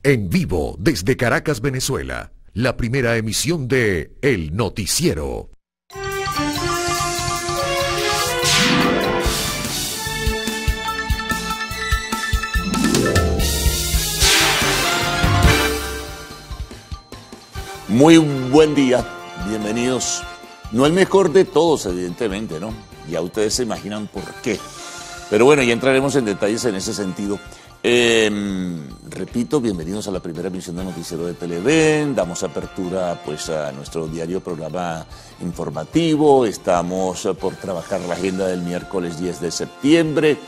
En vivo desde Caracas, Venezuela, la primera emisión de El Noticiero. Muy buen día, bienvenidos. No el mejor de todos, evidentemente, ¿no? Ya ustedes se imaginan por qué. Pero bueno, ya entraremos en detalles en ese sentido. Repito, bienvenidos a la primera emisión del Noticiero de Televen. Damos apertura pues a nuestro diario programa informativo. Estamos por trabajar la agenda del miércoles 10 de septiembre.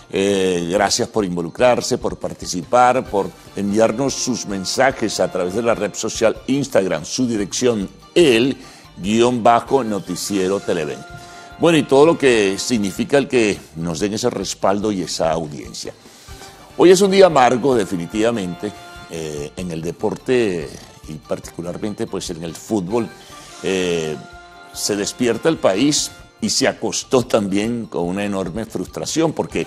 Gracias por involucrarse, por participar, por enviarnos sus mensajes a través de la red social Instagram, su dirección _noticiero Televen. Bueno, y todo lo que significa el que nos den ese respaldo y esa audiencia. Hoy es un día amargo, definitivamente, en el deporte y particularmente pues en el fútbol. Se despierta el país y se acostó también con una enorme frustración porque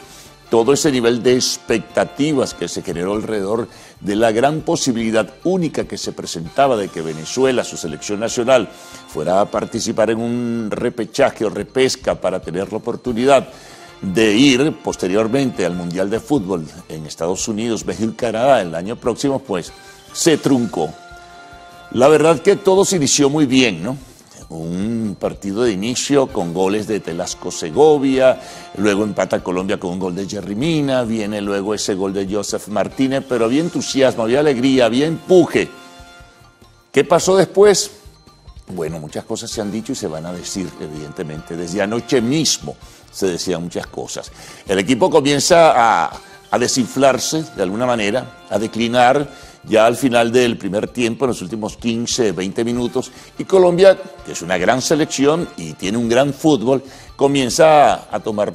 todo ese nivel de expectativas que se generó alrededor de la gran posibilidad única que se presentaba de que Venezuela, su selección nacional, fuera a participar en un repechaje o repesca para tener la oportunidad de ir posteriormente al Mundial de Fútbol en Estados Unidos, México y Canadá el año próximo, pues se truncó. La verdad que todo se inició muy bien, ¿no? Un partido de inicio con goles de Telasco Segovia, luego empata Colombia con un gol de Jerry Mina, viene luego ese gol de Joseph Martínez, pero había entusiasmo, había alegría, había empuje. ¿Qué pasó después? Bueno, muchas cosas se han dicho y se van a decir, evidentemente. Desde anoche mismo se decían muchas cosas. El equipo comienza a desinflarse de alguna manera, a declinar ya al final del primer tiempo, en los últimos 15, 20 minutos, y Colombia, que es una gran selección y tiene un gran fútbol, comienza a tomar,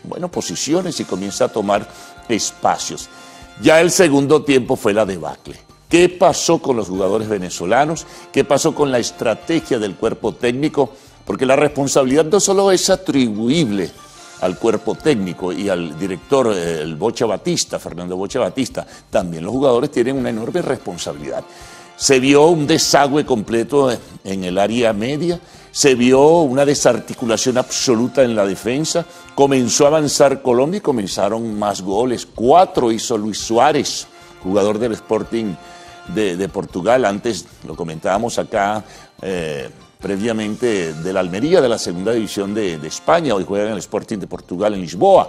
bueno, posiciones y comienza a tomar espacios. Ya el segundo tiempo fue la debacle. ¿Qué pasó con los jugadores venezolanos? ¿Qué pasó con la estrategia del cuerpo técnico? Porque la responsabilidad no solo es atribuible al cuerpo técnico y al director, el Bocha Batista, Fernando Bocha Batista, también los jugadores tienen una enorme responsabilidad. Se vio un desagüe completo en el área media, se vio una desarticulación absoluta en la defensa, comenzó a avanzar Colombia y comenzaron más goles. 4 hizo Luis Suárez, jugador del Sporting de Portugal, antes lo comentábamos acá, previamente de la Almería, de la segunda división de España, hoy juega en el Sporting de Portugal en Lisboa.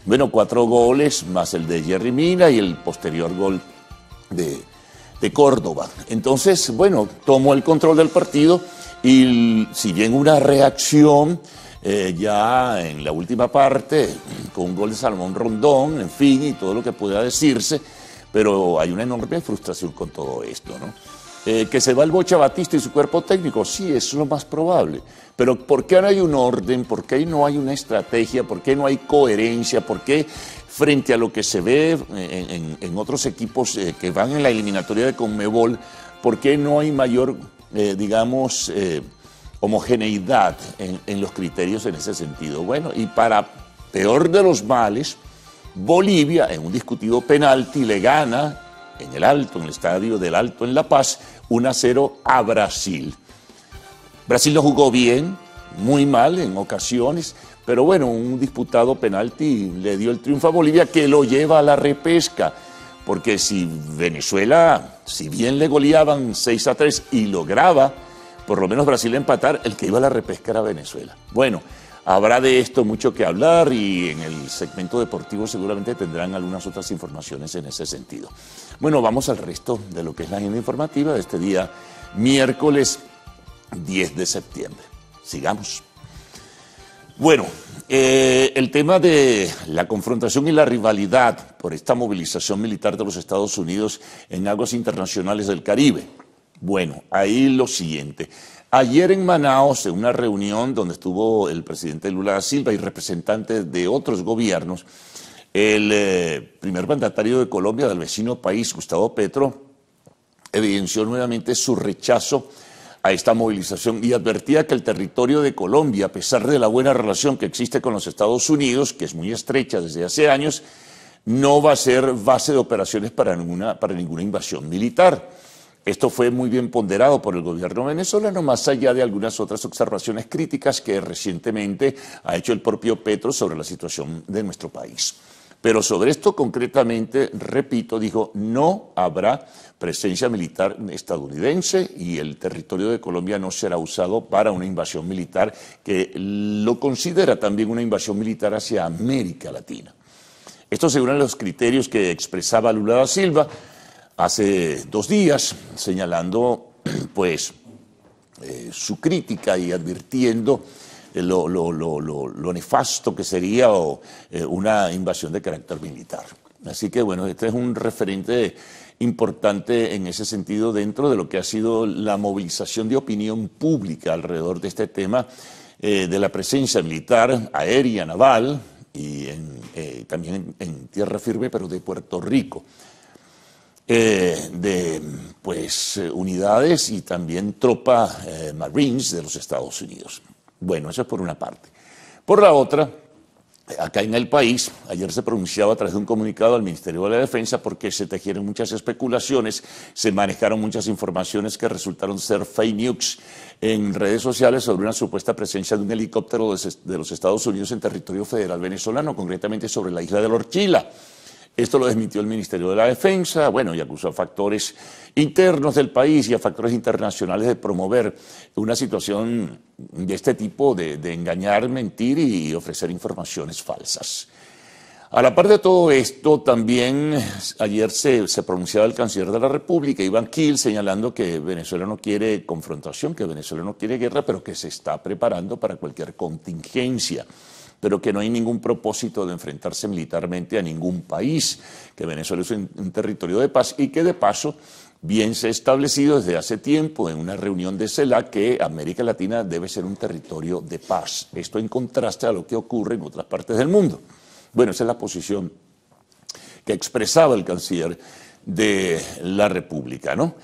Bueno, 4 goles, más el de Jerry Mina y el posterior gol de Córdoba. Entonces, bueno, tomó el control del partido y si bien una reacción ya en la última parte, con un gol de Salomón Rondón, en fin, y todo lo que pueda decirse, pero hay una enorme frustración con todo esto, ¿no? Que se va el Bocha Batista y su cuerpo técnico, sí, eso es lo más probable. Pero ¿por qué no hay un orden? ¿Por qué no hay una estrategia? ¿Por qué no hay coherencia? ¿Por qué frente a lo que se ve en otros equipos que van en la eliminatoria de Conmebol, por qué no hay mayor, digamos, homogeneidad en los criterios en ese sentido? Bueno, y para peor de los males, Bolivia, en un discutido penalti, le gana en el Alto, en el estadio del Alto en La Paz, 1-0 a Brasil. Brasil no jugó bien, muy mal en ocasiones, pero bueno, un disputado penalti le dio el triunfo a Bolivia que lo lleva a la repesca, porque si Venezuela, si bien le goleaban 6-3 y lograba por lo menos Brasil empatar, el que iba a la repesca era Venezuela. Bueno, habrá de esto mucho que hablar y en el segmento deportivo seguramente tendrán algunas otras informaciones en ese sentido. Bueno, vamos al resto de lo que es la agenda informativa de este día, miércoles 10 de septiembre. Sigamos. Bueno, el tema de la confrontación y la rivalidad por esta movilización militar de los Estados Unidos en aguas internacionales del Caribe. Bueno, ahí lo siguiente. Ayer en Manaos, en una reunión donde estuvo el presidente Lula da Silva y representantes de otros gobiernos, el primer mandatario de Colombia, del vecino país, Gustavo Petro, evidenció nuevamente su rechazo a esta movilización y advertía que el territorio de Colombia, a pesar de la buena relación que existe con los Estados Unidos, que es muy estrecha desde hace años, no va a ser base de operaciones para ninguna invasión militar. Esto fue muy bien ponderado por el gobierno venezolano, más allá de algunas otras observaciones críticas que recientemente ha hecho el propio Petro sobre la situación de nuestro país. Pero sobre esto concretamente, repito, dijo, no habrá presencia militar estadounidense y el territorio de Colombia no será usado para una invasión militar, que lo considera también una invasión militar hacia América Latina. Esto según los criterios que expresaba Lula da Silva hace 2 días, señalando pues su crítica y advirtiendo lo nefasto que sería una invasión de carácter militar. Así que bueno, este es un referente importante en ese sentido dentro de lo que ha sido la movilización de opinión pública alrededor de este tema de la presencia militar, aérea, naval y también en tierra firme, pero de Puerto Rico. De pues unidades y también tropa Marines de los Estados Unidos. Bueno, eso es por una parte. Por la otra, acá en el país, ayer se pronunciaba a través de un comunicado al Ministerio de la Defensa porque se tejieron muchas especulaciones, se manejaron muchas informaciones que resultaron ser fake news en redes sociales sobre una supuesta presencia de un helicóptero de los Estados Unidos en territorio federal venezolano, concretamente sobre la isla de Lorchila. Esto lo desmintió el Ministerio de la Defensa, bueno, y acusó a factores internos del país y a factores internacionales de promover una situación de este tipo, de engañar, mentir y ofrecer informaciones falsas. A la par de todo esto, también ayer se pronunciaba el canciller de la República, Iván Gil, señalando que Venezuela no quiere confrontación, que Venezuela no quiere guerra, pero que se está preparando para cualquier contingencia, pero que no hay ningún propósito de enfrentarse militarmente a ningún país, que Venezuela es un territorio de paz y que de paso bien se ha establecido desde hace tiempo en una reunión de CELAC que América Latina debe ser un territorio de paz. Esto en contraste a lo que ocurre en otras partes del mundo. Bueno, esa es la posición que expresaba el canciller de la República, ¿no?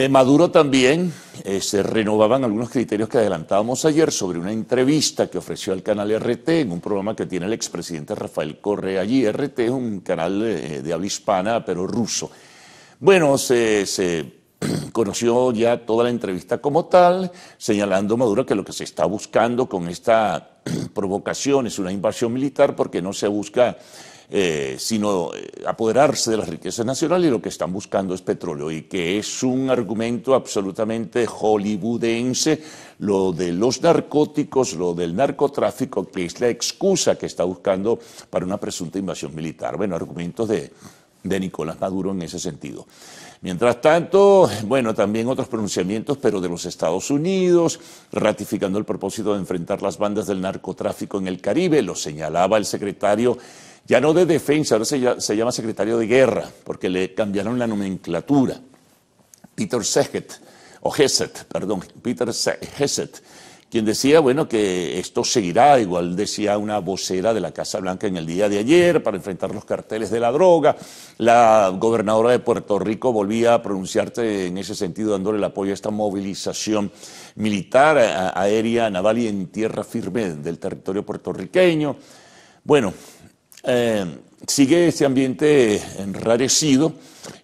Maduro también, se renovaban algunos criterios que adelantábamos ayer sobre una entrevista que ofreció al canal RT en un programa que tiene el expresidente Rafael Correa allí. RT es un canal de habla hispana, pero ruso. Bueno, se conoció ya toda la entrevista como tal, señalando Maduro que lo que se está buscando con esta provocación es una invasión militar porque no se busca sino apoderarse de las riquezas nacionales y lo que están buscando es petróleo y que es un argumento absolutamente hollywoodense lo de los narcóticos, lo del narcotráfico, que es la excusa que está buscando para una presunta invasión militar. Bueno, argumentos de Nicolás Maduro en ese sentido. Mientras tanto, bueno, también otros pronunciamientos, pero de los Estados Unidos, ratificando el propósito de enfrentar las bandas del narcotráfico en el Caribe, lo señalaba el secretario, ya no de defensa, ahora se llama secretario de guerra, porque le cambiaron la nomenclatura. Peter Hegseth, quien decía, bueno, que esto seguirá, igual decía una vocera de la Casa Blanca en el día de ayer, para enfrentar los carteles de la droga. La gobernadora de Puerto Rico volvía a pronunciarse en ese sentido, dándole el apoyo a esta movilización militar, aérea, naval y en tierra firme del territorio puertorriqueño. Bueno, sigue ese ambiente enrarecido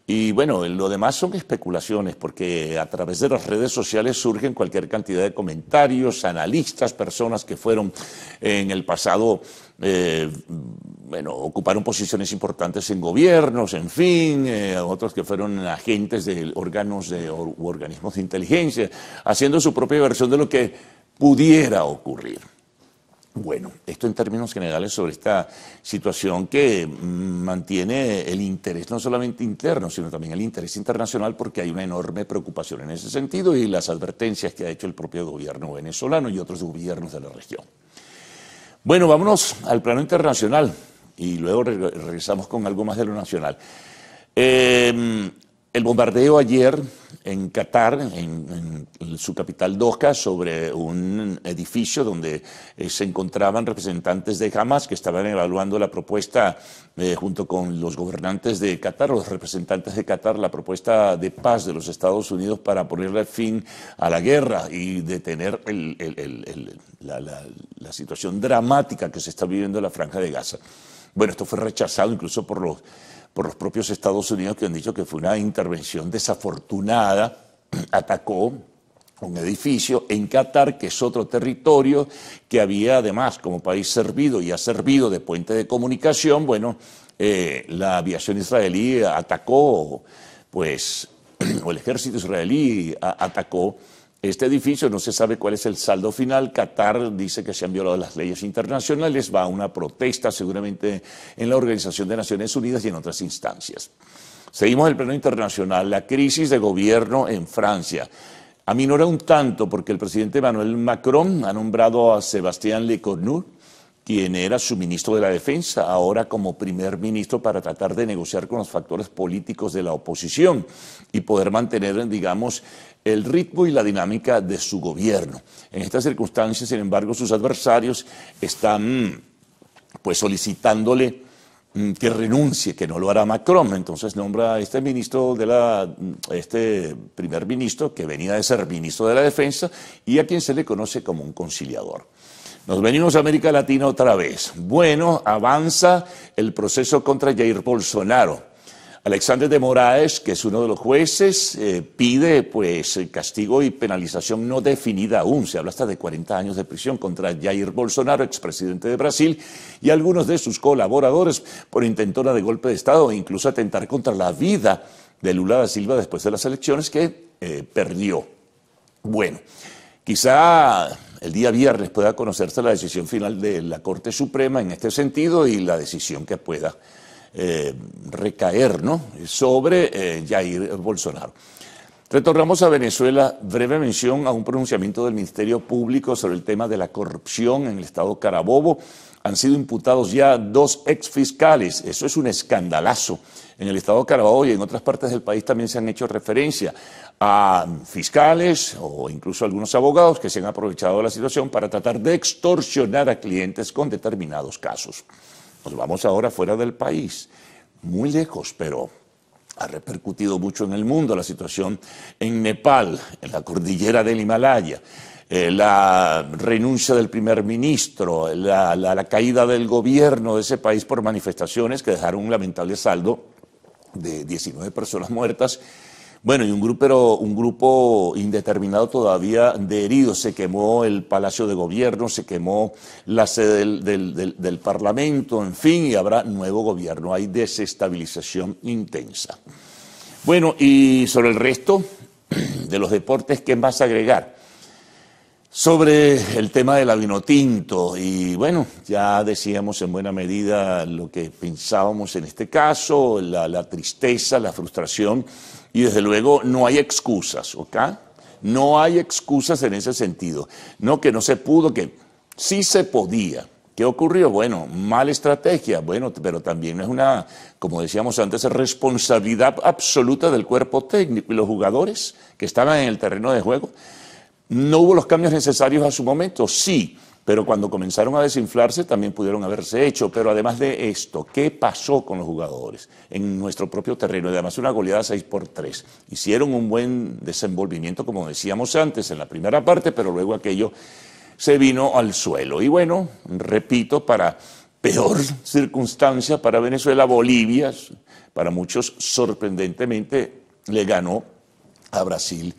y bueno, lo demás son especulaciones porque a través de las redes sociales surgen cualquier cantidad de comentarios, analistas, personas que fueron en el pasado, bueno, ocuparon posiciones importantes en gobiernos, en fin, otros que fueron agentes de órganos u organismos de inteligencia, haciendo su propia versión de lo que pudiera ocurrir. Bueno, esto en términos generales sobre esta situación que mantiene el interés no solamente interno, sino también el interés internacional, porque hay una enorme preocupación en ese sentido y las advertencias que ha hecho el propio gobierno venezolano y otros gobiernos de la región. Bueno, vámonos al plano internacional y luego regresamos con algo más de lo nacional. El bombardeo ayer en Qatar, en su capital Doha, sobre un edificio donde se encontraban representantes de Hamas que estaban evaluando la propuesta junto con los gobernantes de Qatar, los representantes de Qatar, la propuesta de paz de los Estados Unidos para ponerle fin a la guerra y detener la situación dramática que se está viviendo en la Franja de Gaza. Bueno, esto fue rechazado incluso por los propios Estados Unidos, que han dicho que fue una intervención desafortunada. Atacó un edificio en Qatar, que es otro territorio que había además como país servido y ha servido de puente de comunicación. Bueno, la aviación israelí atacó, pues, o el ejército israelí atacó este edificio. No se sabe cuál es el saldo final. Qatar dice que se han violado las leyes internacionales. Va a una protesta seguramente en la Organización de Naciones Unidas y en otras instancias. Seguimos el plano internacional. La crisis de gobierno en Francia aminora un tanto porque el presidente Emmanuel Macron ha nombrado a Sébastien Lecornu, quien era su ministro de la Defensa, ahora como primer ministro, para tratar de negociar con los factores políticos de la oposición y poder mantener, digamos, el ritmo y la dinámica de su gobierno. En estas circunstancias, sin embargo, sus adversarios están pues solicitándole que renuncie, que no lo hará Macron. Entonces nombra a este primer ministro, que venía de ser ministro de la Defensa, y a quien se le conoce como un conciliador. Nos venimos a América Latina otra vez. Bueno, avanza el proceso contra Jair Bolsonaro. Alexandre de Moraes, que es uno de los jueces, pide pues castigo y penalización no definida aún. Se habla hasta de 40 años de prisión contra Jair Bolsonaro, expresidente de Brasil, y algunos de sus colaboradores por intentona de golpe de Estado e incluso atentar contra la vida de Lula da Silva después de las elecciones que perdió. Bueno, quizá el día viernes pueda conocerse la decisión final de la Corte Suprema en este sentido y la decisión que pueda recaer, ¿no?, sobre Jair Bolsonaro. Retornamos a Venezuela. Breve mención a un pronunciamiento del Ministerio Público sobre el tema de la corrupción en el estado Carabobo. Han sido imputados ya 2 exfiscales. Eso es un escandalazo. En el estado Carabobo y en otras partes del país también se han hecho referencia a fiscales o incluso algunos abogados que se han aprovechado de la situación para tratar de extorsionar a clientes con determinados casos. Nos vamos ahora fuera del país, muy lejos, pero ha repercutido mucho en el mundo la situación en Nepal, en la cordillera del Himalaya, la renuncia del primer ministro, la caída del gobierno de ese país por manifestaciones que dejaron un lamentable saldo de 19 personas muertas. Bueno, y un grupo indeterminado todavía de heridos. Se quemó el Palacio de Gobierno, se quemó la sede del Parlamento, en fin, y habrá nuevo gobierno. Hay desestabilización intensa. Bueno, y sobre el resto de los deportes, ¿qué más agregar? Sobre el tema del vinotinto, y bueno, ya decíamos en buena medida lo que pensábamos en este caso, la tristeza, la frustración, y desde luego no hay excusas, ¿ok? No hay excusas en ese sentido. No que no se pudo, que sí se podía. ¿Qué ocurrió? Bueno, mala estrategia, bueno, pero también es una, como decíamos antes, responsabilidad absoluta del cuerpo técnico y los jugadores que estaban en el terreno de juego. ¿No hubo los cambios necesarios a su momento? Sí, pero cuando comenzaron a desinflarse también pudieron haberse hecho. Pero además de esto, ¿qué pasó con los jugadores en nuestro propio terreno? Y además una goleada 6-3. Hicieron un buen desenvolvimiento, como decíamos antes, en la primera parte, pero luego aquello se vino al suelo. Y bueno, repito, para peor circunstancia para Venezuela, Bolivia, para muchos sorprendentemente, le ganó a Brasil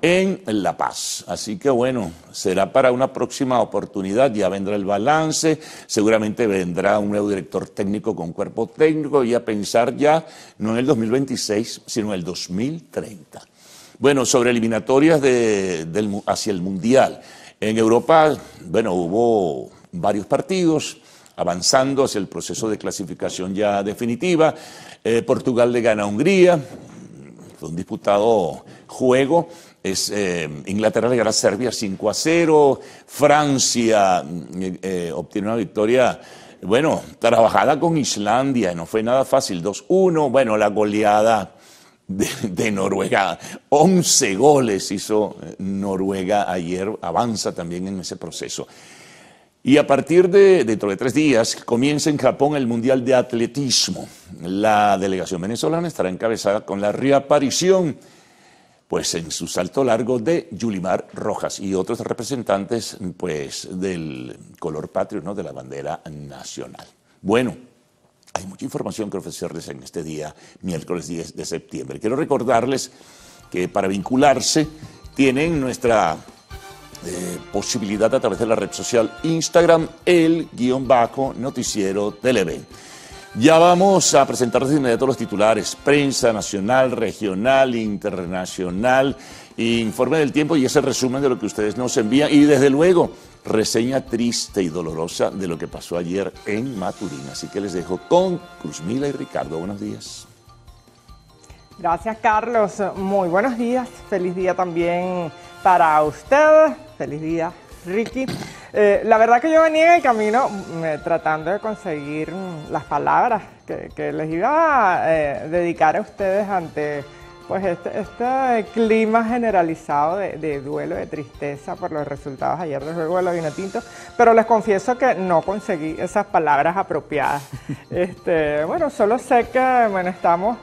en La Paz. Así que bueno, será para una próxima oportunidad, ya vendrá el balance, seguramente vendrá un nuevo director técnico con cuerpo técnico y a pensar ya no en el 2026, sino en el 2030. Bueno, sobre eliminatorias hacia el Mundial. En Europa, bueno, hubo varios partidos avanzando hacia el proceso de clasificación ya definitiva. Portugal le gana a Hungría, fue un disputado juego. Inglaterra le gana a Serbia 5-0, Francia obtiene una victoria, bueno, trabajada con Islandia, no fue nada fácil, 2-1, bueno, la goleada de Noruega, 11 goles hizo Noruega ayer, avanza también en ese proceso. Y a partir dentro de 3 días, comienza en Japón el Mundial de Atletismo. La delegación venezolana estará encabezada con la reaparición, pues en su salto largo, de Yulimar Rojas y otros representantes, pues, del color patrio, ¿no?, de la bandera nacional. Bueno, hay mucha información que ofrecerles en este día, miércoles 10 de septiembre. Quiero recordarles que para vincularse tienen nuestra posibilidad a través de la red social Instagram, el_noticiero Televen. Ya vamos a presentarles de inmediato los titulares, prensa nacional, regional, internacional, informe del tiempo y ese resumen de lo que ustedes nos envían y desde luego reseña triste y dolorosa de lo que pasó ayer en Maturín. Así que les dejo con Cruzmila y Ricardo. Buenos días. Gracias, Carlos. Muy buenos días. Feliz día también para usted. Feliz día, Ricky. La verdad que yo venía en el camino tratando de conseguir las palabras que les iba a dedicar a ustedes ante pues este clima generalizado de duelo, de tristeza por los resultados ayer del juego de la Vinotinto, pero les confieso que no conseguí esas palabras apropiadas. Bueno, solo sé que bueno, estamos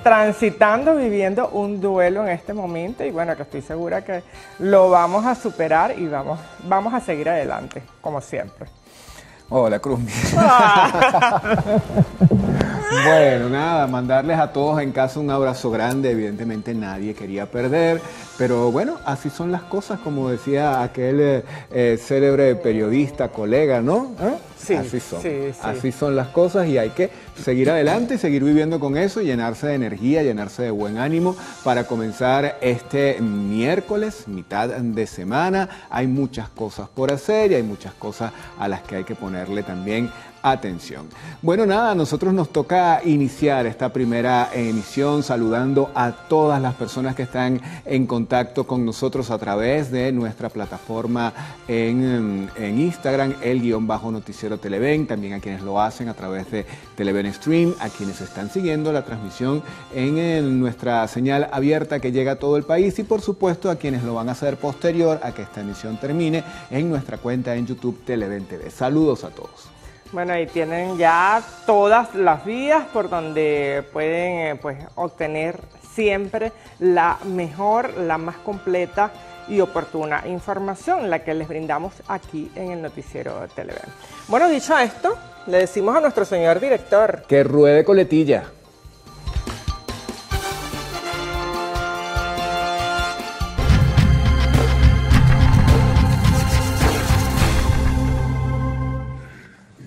transitando, viviendo un duelo en este momento y bueno, que estoy segura que lo vamos a superar y vamos a seguir adelante, como siempre. Hola, Cruz. Bueno, nada, mandarles a todos en casa un abrazo grande. Evidentemente nadie quería perder, pero bueno, así son las cosas, como decía aquel célebre periodista, colega, ¿no? Sí, así son, sí. Así son las cosas y hay que seguir adelante y seguir viviendo con eso, llenarse de energía, llenarse de buen ánimo para comenzar este miércoles, mitad de semana. Hay muchas cosas por hacer y hay muchas cosas a las que hay que ponerle también atención. Bueno, nada, a nosotros nos toca iniciar esta primera emisión saludando a todas las personas que están en contacto con nosotros a través de nuestra plataforma en Instagram, el_noticiero Televen, también a quienes lo hacen a través de Televen Stream, a quienes están siguiendo la transmisión en nuestra señal abierta que llega a todo el país y por supuesto a quienes lo van a hacer posterior a que esta emisión termine en nuestra cuenta en YouTube Televen TV. Saludos a todos. Bueno, ahí tienen ya todas las vías por donde pueden pues, obtener siempre la mejor, la más completa y oportuna información, la que les brindamos aquí en el Noticiero Televen. Bueno, dicho esto, le decimos a nuestro señor director que ruede coletilla.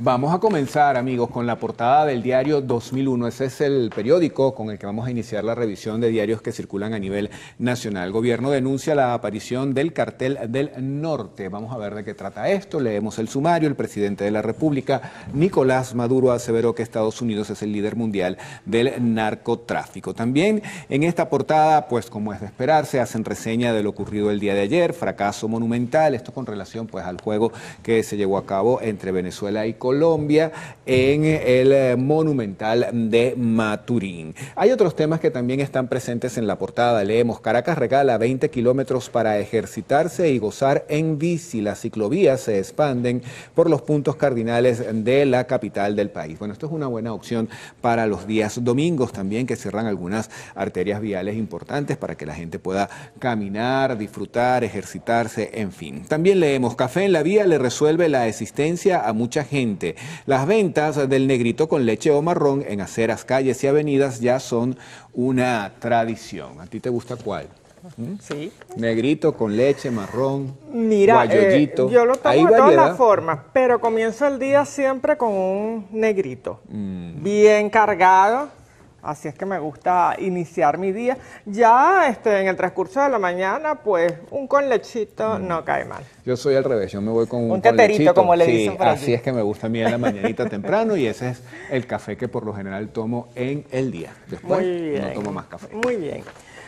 Vamos a comenzar, amigos, con la portada del diario 2001. Ese es el periódico con el que vamos a iniciar la revisión de diarios que circulan a nivel nacional. El gobierno denuncia la aparición del cartel del norte. Vamos a ver de qué trata esto. Leemos el sumario. El presidente de la República, Nicolás Maduro, aseveró que Estados Unidos es el líder mundial del narcotráfico. También en esta portada, pues como es de esperarse, hacen reseña de lo ocurrido el día de ayer. Fracaso monumental. Esto con relación pues al juego que se llevó a cabo entre Venezuela y Colombia en el Monumental de Maturín. Hay otros temas que también están presentes en la portada. Leemos: Caracas regala 20 kilómetros para ejercitarse y gozar en bici. Las ciclovías se expanden por los puntos cardinales de la capital del país. Bueno, esto es una buena opción para los días domingos también, que cierran algunas arterias viales importantes para que la gente pueda caminar, disfrutar, ejercitarse, en fin. También leemos: Café en la Vía le resuelve la existencia a mucha gente. Las ventas del negrito con leche o marrón en aceras, calles y avenidas ya son una tradición. ¿A ti te gusta cuál? Sí. Negrito con leche, marrón, mira, guayollito. Yo lo tomo de todas las formas, pero comienzo el día siempre con un negrito, bien cargado. Así es que me gusta iniciar mi día. Ya en el transcurso de la mañana, pues un con lechito no cae mal. Yo soy al revés, yo me voy con un teterito, lechito, como le dicen por aquí. Así es que me gusta a mí en la mañanita temprano y ese es el café que por lo general tomo en el día. Después no tomo más café. Muy bien.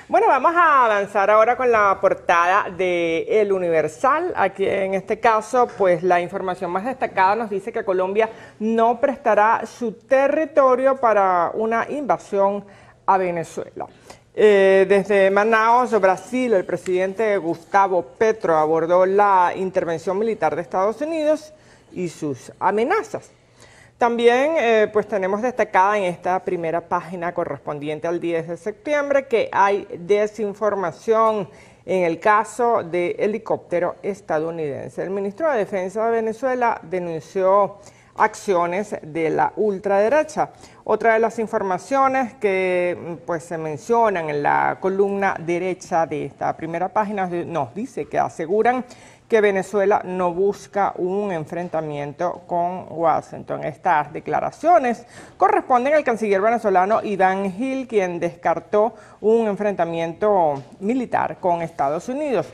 Bueno, vamos a avanzar ahora con la portada de El Universal. Aquí en este caso, pues la información más destacada nos dice que Colombia no prestará su territorio para una invasión a Venezuela. Desde Manaus, Brasil, el presidente Gustavo Petro abordó la intervención militar de Estados Unidos y sus amenazas. También pues tenemos destacada en esta primera página correspondiente al 10 de septiembre que hay desinformación en el caso del helicóptero estadounidense. El ministro de Defensa de Venezuela denunció acciones de la ultraderecha. Otra de las informaciones que pues se mencionan en la columna derecha de esta primera página nos dice que aseguran que Venezuela no busca un enfrentamiento con Washington. Estas declaraciones corresponden al canciller venezolano Iván Gil, quien descartó un enfrentamiento militar con Estados Unidos.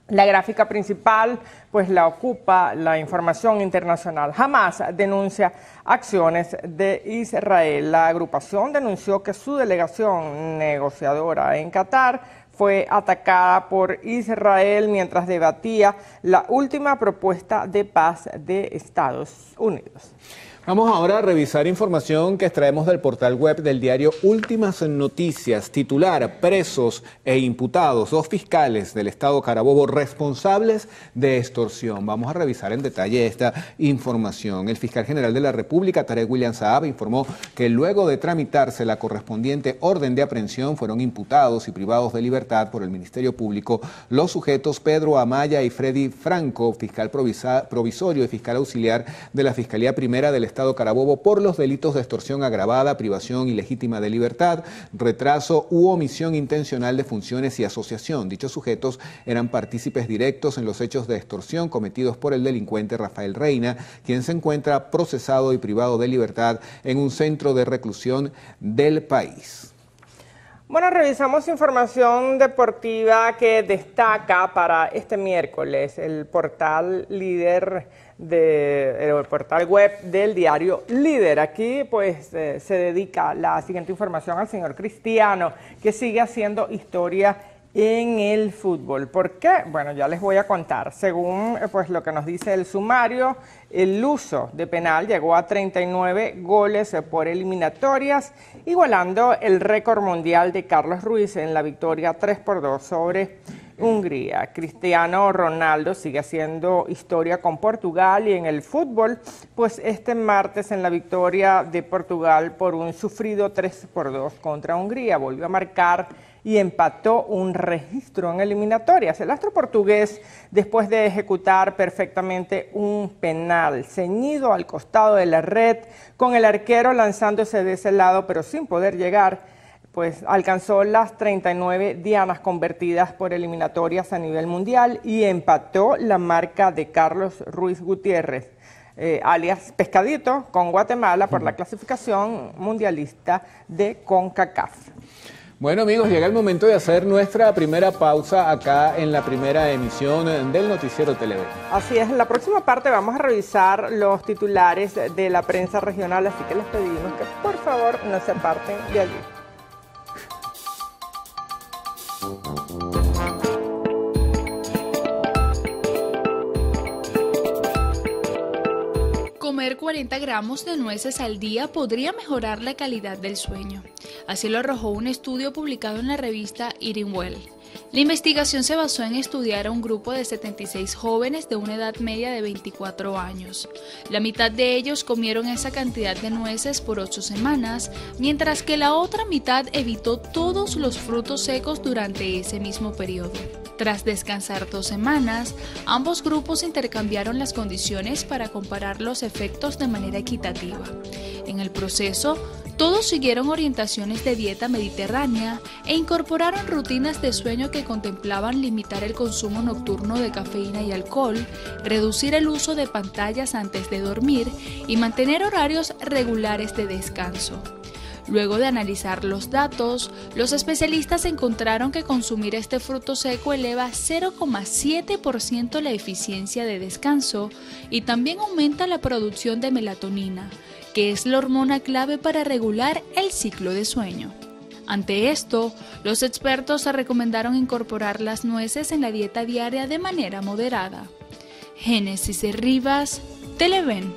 La gráfica principal pues la ocupa la información internacional. Hamás denuncia acciones de Israel. La agrupación denunció que su delegación negociadora en Qatar fue atacada por Israel mientras debatía la última propuesta de paz de Estados Unidos. Vamos ahora a revisar información que extraemos del portal web del diario Últimas Noticias. Titular: presos e imputados, 2 fiscales del Estado Carabobo responsables de extorsión. Vamos a revisar en detalle esta información. El fiscal general de la República, Tarek William Saab, informó que luego de tramitarse la correspondiente orden de aprehensión fueron imputados y privados de libertad por el Ministerio Público los sujetos Pedro Amaya y Freddy Franco, fiscal provisorio y fiscal auxiliar de la Fiscalía Primera del Estado Carabobo por los delitos de extorsión agravada, privación ilegítima de libertad, retraso u omisión intencional de funciones y asociación. Dichos sujetos eran partícipes directos en los hechos de extorsión cometidos por el delincuente Rafael Reina, quien se encuentra procesado y privado de libertad en un centro de reclusión del país. Bueno, revisamos información deportiva que destaca para este miércoles el portal líder el portal web del diario Líder. Aquí pues se dedica la siguiente información al señor Cristiano, que sigue haciendo historia en el fútbol. ¿Por qué? Bueno, ya les voy a contar. Según pues lo que nos dice el sumario, el uso de penal llegó a 39 goles por eliminatorias, igualando el récord mundial de Carlos Ruiz en la victoria 3-2 sobre Hungría. Cristiano Ronaldo sigue haciendo historia con Portugal y en el fútbol, pues este martes en la victoria de Portugal por un sufrido 3-2 contra Hungría volvió a marcar y empató un registro en eliminatorias. El astro portugués, después de ejecutar perfectamente un penal ceñido al costado de la red, con el arquero lanzándose de ese lado pero sin poder llegar, pues alcanzó las 39 dianas convertidas por eliminatorias a nivel mundial y empató la marca de Carlos Ruiz Gutiérrez, alias Pescadito, con Guatemala por la clasificación mundialista de CONCACAF. Bueno amigos, llega el momento de hacer nuestra primera pausa acá en la primera emisión del Noticiero Televen. Así es, en la próxima parte vamos a revisar los titulares de la prensa regional, así que les pedimos que por favor no se aparten de allí. Comer 40 gramos de nueces al día podría mejorar la calidad del sueño. Así lo arrojó un estudio publicado en la revista Eating Well. La investigación se basó en estudiar a un grupo de 76 jóvenes de una edad media de 24 años. La mitad de ellos comieron esa cantidad de nueces por 8 semanas, mientras que la otra mitad evitó todos los frutos secos durante ese mismo periodo. Tras descansar 2 semanas, ambos grupos intercambiaron las condiciones para comparar los efectos de manera equitativa. En el proceso, todos siguieron orientaciones de dieta mediterránea e incorporaron rutinas de sueño que contemplaban limitar el consumo nocturno de cafeína y alcohol, reducir el uso de pantallas antes de dormir y mantener horarios regulares de descanso. Luego de analizar los datos, los especialistas encontraron que consumir este fruto seco eleva 0,7% la eficiencia de descanso y también aumenta la producción de melatonina, que es la hormona clave para regular el ciclo de sueño. Ante esto, los expertos recomendaron incorporar las nueces en la dieta diaria de manera moderada. Génesis Rivas, Televen.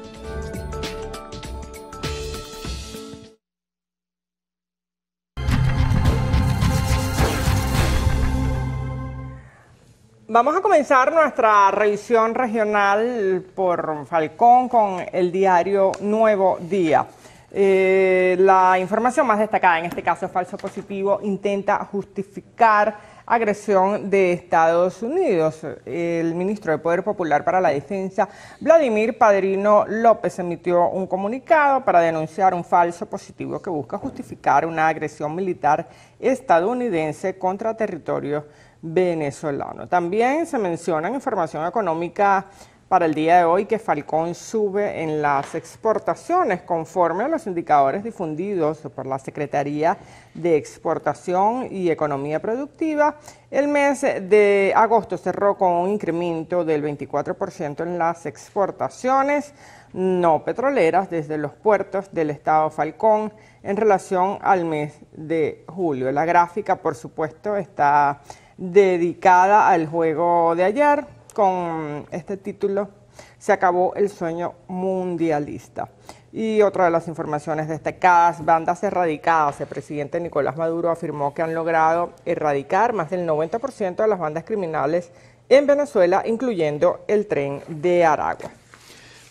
Vamos a comenzar nuestra revisión regional por Falcón con el diario Nuevo Día. La información más destacada en este caso, falso positivo, intenta justificar agresión de Estados Unidos. El ministro de Poder Popular para la Defensa, Vladimir Padrino López, emitió un comunicado para denunciar un falso positivo que busca justificar una agresión militar estadounidense contra territorio venezolano. También se menciona en información económica para el día de hoy que Falcón sube en las exportaciones conforme a los indicadores difundidos por la Secretaría de Exportación y Economía Productiva. El mes de agosto cerró con un incremento del 24% en las exportaciones no petroleras desde los puertos del estado Falcón en relación al mes de julio. La gráfica, por supuesto, está dedicada al juego de ayer. Con este título, se acabó el sueño mundialista. Y otra de las informaciones destacadas, bandas erradicadas. El presidente Nicolás Maduro afirmó que han logrado erradicar más del 90% de las bandas criminales en Venezuela, incluyendo el Tren de Aragua.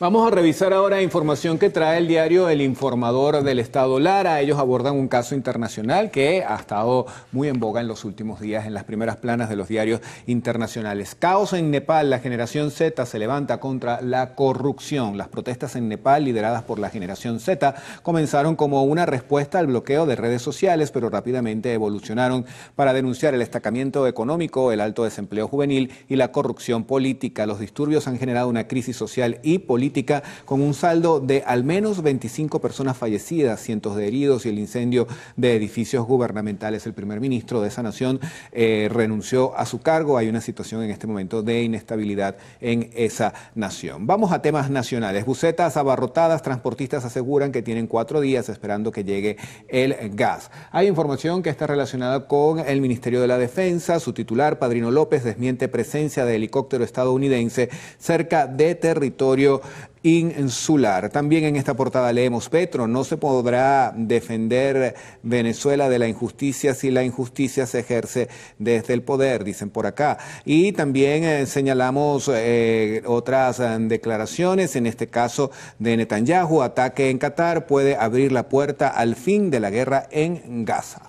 Vamos a revisar ahora información que trae el diario El Informador del Estado Lara. Ellos abordan un caso internacional que ha estado muy en boga en los últimos días en las primeras planas de los diarios internacionales. Caos en Nepal, la generación Z se levanta contra la corrupción. Las protestas en Nepal, lideradas por la generación Z, comenzaron como una respuesta al bloqueo de redes sociales, pero rápidamente evolucionaron para denunciar el estancamiento económico, el alto desempleo juvenil y la corrupción política. Los disturbios han generado una crisis social y política con un saldo de al menos 25 personas fallecidas, cientos de heridos y el incendio de edificios gubernamentales. El primer ministro de esa nación renunció a su cargo. Hay una situación en este momento de inestabilidad en esa nación. Vamos a temas nacionales. Busetas abarrotadas, transportistas aseguran que tienen 4 días esperando que llegue el gas. Hay información que está relacionada con el Ministerio de la Defensa. Su titular, Padrino López, desmiente presencia de helicóptero estadounidense cerca de territorio insular. También en esta portada leemos: Petro, no se podrá defender Venezuela de la injusticia si la injusticia se ejerce desde el poder, dicen por acá. Y también señalamos otras declaraciones, en este caso de Netanyahu: ataque en Qatar puede abrir la puerta al fin de la guerra en Gaza.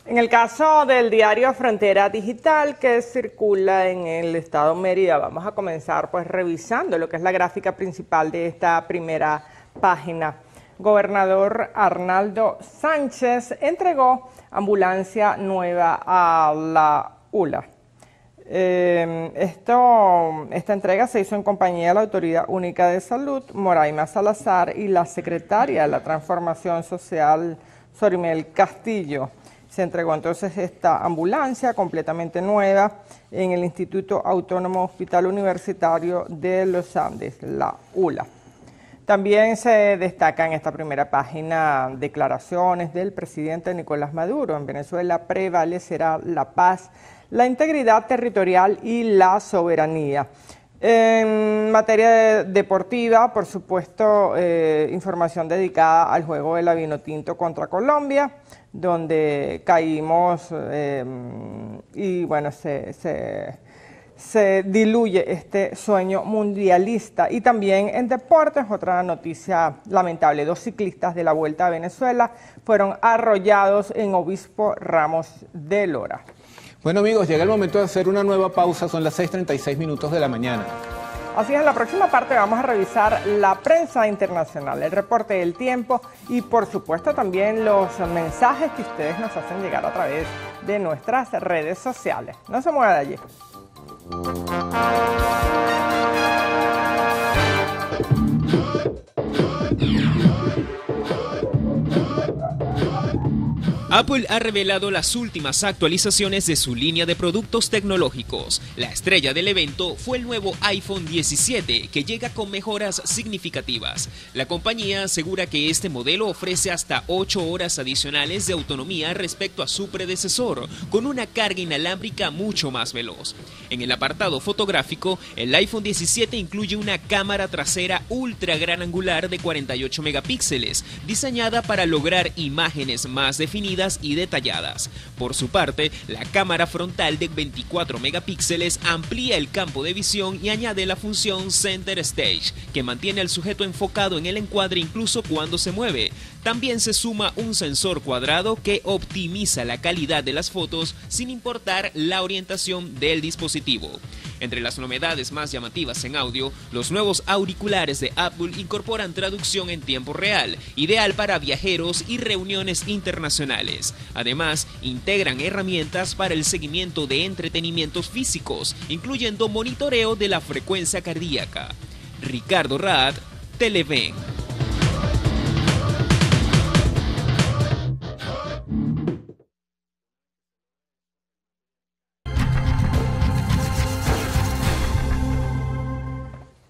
En el caso del diario Frontera Digital, que circula en el estado Mérida, vamos a comenzar pues revisando lo que es la gráfica principal de esta primera página. Gobernador Arnaldo Sánchez entregó ambulancia nueva a la ULA. Esta entrega se hizo en compañía de la Autoridad Única de Salud, Moraima Salazar, y la secretaria de la Transformación Social, Sorimel Castillo. Se entregó entonces esta ambulancia completamente nueva en el Instituto Autónomo Hospital Universitario de los Andes, la ULA. También se destaca en esta primera página declaraciones del presidente Nicolás Maduro. En Venezuela prevalecerá la paz, la integridad territorial y la soberanía. En materia deportiva, por supuesto, información dedicada al juego de la Vinotinto contra Colombia, donde caímos y bueno, se diluye este sueño mundialista. Y también en deportes, otra noticia lamentable: 2 ciclistas de la Vuelta a Venezuela fueron arrollados en Obispo Ramos de Lora. Bueno amigos, llega el momento de hacer una nueva pausa, son las 6:36 minutos de la mañana. Así es, en la próxima parte vamos a revisar la prensa internacional, el reporte del tiempo y por supuesto también los mensajes que ustedes nos hacen llegar a través de nuestras redes sociales. No se mueva de allí. Apple ha revelado las últimas actualizaciones de su línea de productos tecnológicos. La estrella del evento fue el nuevo iPhone 17, que llega con mejoras significativas. La compañía asegura que este modelo ofrece hasta 8 horas adicionales de autonomía respecto a su predecesor, con una carga inalámbrica mucho más veloz. En el apartado fotográfico, el iPhone 17 incluye una cámara trasera ultra gran angular de 48 megapíxeles, diseñada para lograr imágenes más definidas nítidas y detalladas. Por su parte, la cámara frontal de 24 megapíxeles amplía el campo de visión y añade la función Center Stage, que mantiene al sujeto enfocado en el encuadre incluso cuando se mueve. También se suma un sensor cuadrado que optimiza la calidad de las fotos sin importar la orientación del dispositivo. Entre las novedades más llamativas en audio, los nuevos auriculares de Apple incorporan traducción en tiempo real, ideal para viajeros y reuniones internacionales. Además, integran herramientas para el seguimiento de entretenimientos físicos, incluyendo monitoreo de la frecuencia cardíaca. Ricardo Raad, Televen.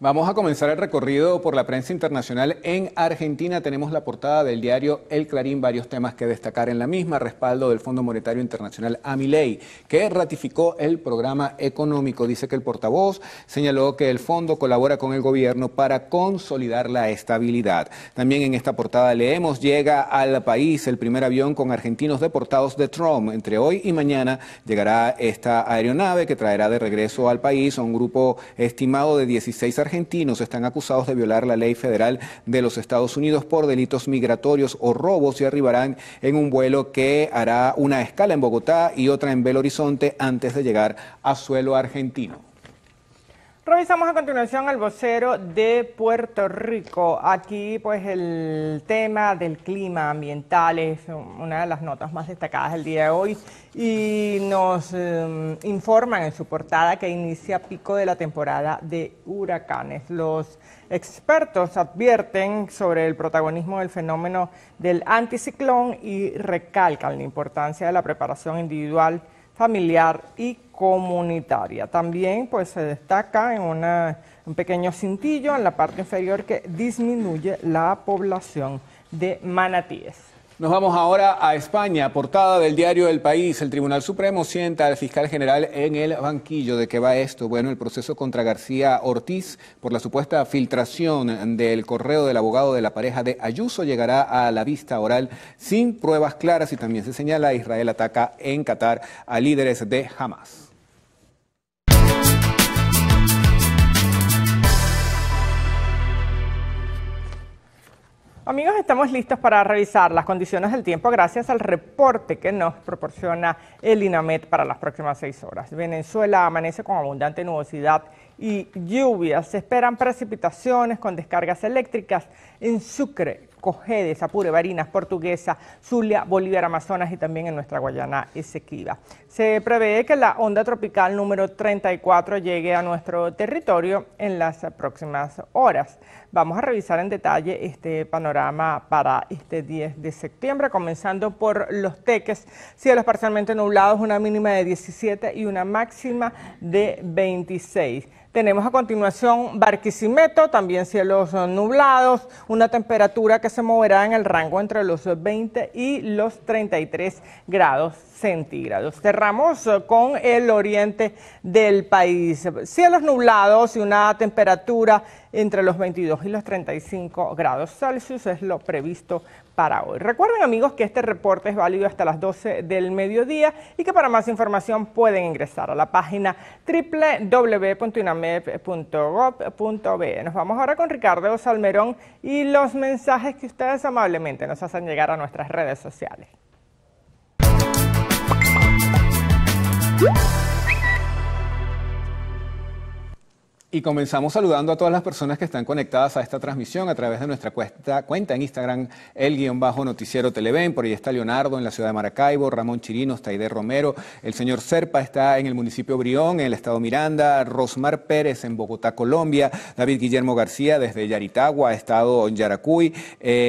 Vamos a comenzar el recorrido por la prensa internacional. En Argentina tenemos la portada del diario El Clarín, varios temas que destacar en la misma: respaldo del Fondo Monetario Internacional a Milei, que ratificó el programa económico. Dice que el portavoz señaló que el fondo colabora con el gobierno para consolidar la estabilidad. También en esta portada leemos: llega al país el primer avión con argentinos deportados de Trump. Entre hoy y mañana llegará esta aeronave que traerá de regreso al país a un grupo estimado de 16 argentinos. Están acusados de violar la ley federal de los Estados Unidos por delitos migratorios o robos y arribarán en un vuelo que hará una escala en Bogotá y otra en Belo Horizonte antes de llegar a suelo argentino. Revisamos a continuación el vocero de Puerto Rico. Aquí pues el tema del clima ambiental es una de las notas más destacadas del día de hoy y nos informan en su portada que inicia pico de la temporada de huracanes. Los expertos advierten sobre el protagonismo del fenómeno del anticiclón y recalcan la importancia de la preparación individual, familiar y comunitaria. También pues se destaca en un pequeño cintillo en la parte inferior que disminuye la población de manatíes. Nos vamos ahora a España, portada del diario El País. El Tribunal Supremo sienta al fiscal general en el banquillo. ¿De qué va esto? Bueno, el proceso contra García Ortiz por la supuesta filtración del correo del abogado de la pareja de Ayuso llegará a la vista oral sin pruebas claras y también se señala Israel ataca en Qatar a líderes de Hamas. Amigos, estamos listos para revisar las condiciones del tiempo gracias al reporte que nos proporciona el INAMET para las próximas 6 horas. Venezuela amanece con abundante nubosidad y lluvias. Se esperan precipitaciones con descargas eléctricas en Sucre, Cojedes, Apure, Barinas, Portuguesa, Zulia, Bolívar, Amazonas y también en nuestra Guayana Esequiba. Se prevé que la onda tropical número 34 llegue a nuestro territorio en las próximas horas. Vamos a revisar en detalle este panorama para este 10 de septiembre, comenzando por Los Teques, cielos parcialmente nublados, una mínima de 17 y una máxima de 26. Tenemos a continuación Barquisimeto, también cielos nublados, una temperatura que se moverá en el rango entre los 20 y los 33 grados centígrados. Cerramos con el oriente del país. Cielos nublados y una temperatura entre los 22 y los 35 grados Celsius es lo previsto para hoy. Recuerden, amigos, que este reporte es válido hasta las 12 del mediodía y que para más información pueden ingresar a la página www.inamep.gov.be. Nos vamos ahora con Ricardo Salmerón y los mensajes que ustedes amablemente nos hacen llegar a nuestras redes sociales. Y comenzamos saludando a todas las personas que están conectadas a esta transmisión a través de nuestra cuenta en Instagram, _noticiero Televen. Por ahí está Leonardo en la ciudad de Maracaibo, Ramón Chirinos, Taide Romero, el señor Serpa está en el municipio Brión, en el estado Miranda, Rosmar Pérez en Bogotá, Colombia, David Guillermo García desde Yaritagua, estado en Yaracuy,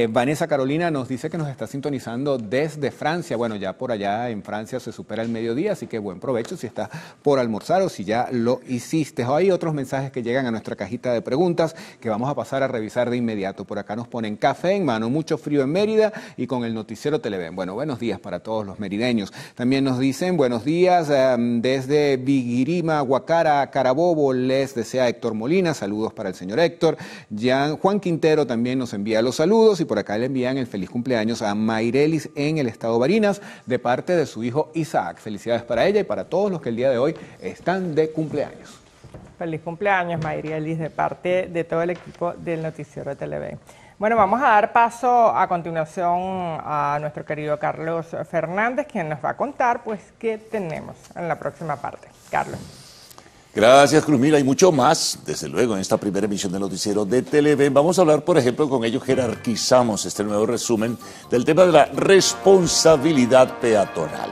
Vanessa Carolina nos dice que nos está sintonizando desde Francia. Bueno, ya por allá en Francia se supera el mediodía, así que buen provecho si estás por almorzar o si ya lo hiciste. Hay otros mensajes que llegan a nuestra cajita de preguntas que vamos a pasar a revisar de inmediato. Por acá nos ponen café en mano, mucho frío en Mérida y con el noticiero Televen. Bueno, buenos días para todos los merideños. También nos dicen buenos días desde Viguirima, Guacara, Carabobo, les desea Héctor Molina, saludos para el señor Héctor. Juan Quintero también nos envía los saludos y por acá le envían el feliz cumpleaños a Mayrelis en el estado Barinas de parte de su hijo Isaac. Felicidades para ella y para todos los que el día de hoy están de cumpleaños. Feliz cumpleaños, Mayrelis, de parte de todo el equipo del noticiero de Televen. Bueno, vamos a dar paso a continuación a nuestro querido Carlos Fernández, quien nos va a contar pues qué tenemos en la próxima parte. Carlos. Gracias, Cruz Mila, y mucho más, desde luego, en esta primera emisión del noticiero de Televen. Vamos a hablar, por ejemplo, con ello jerarquizamos este nuevo resumen del tema de la responsabilidad peatonal.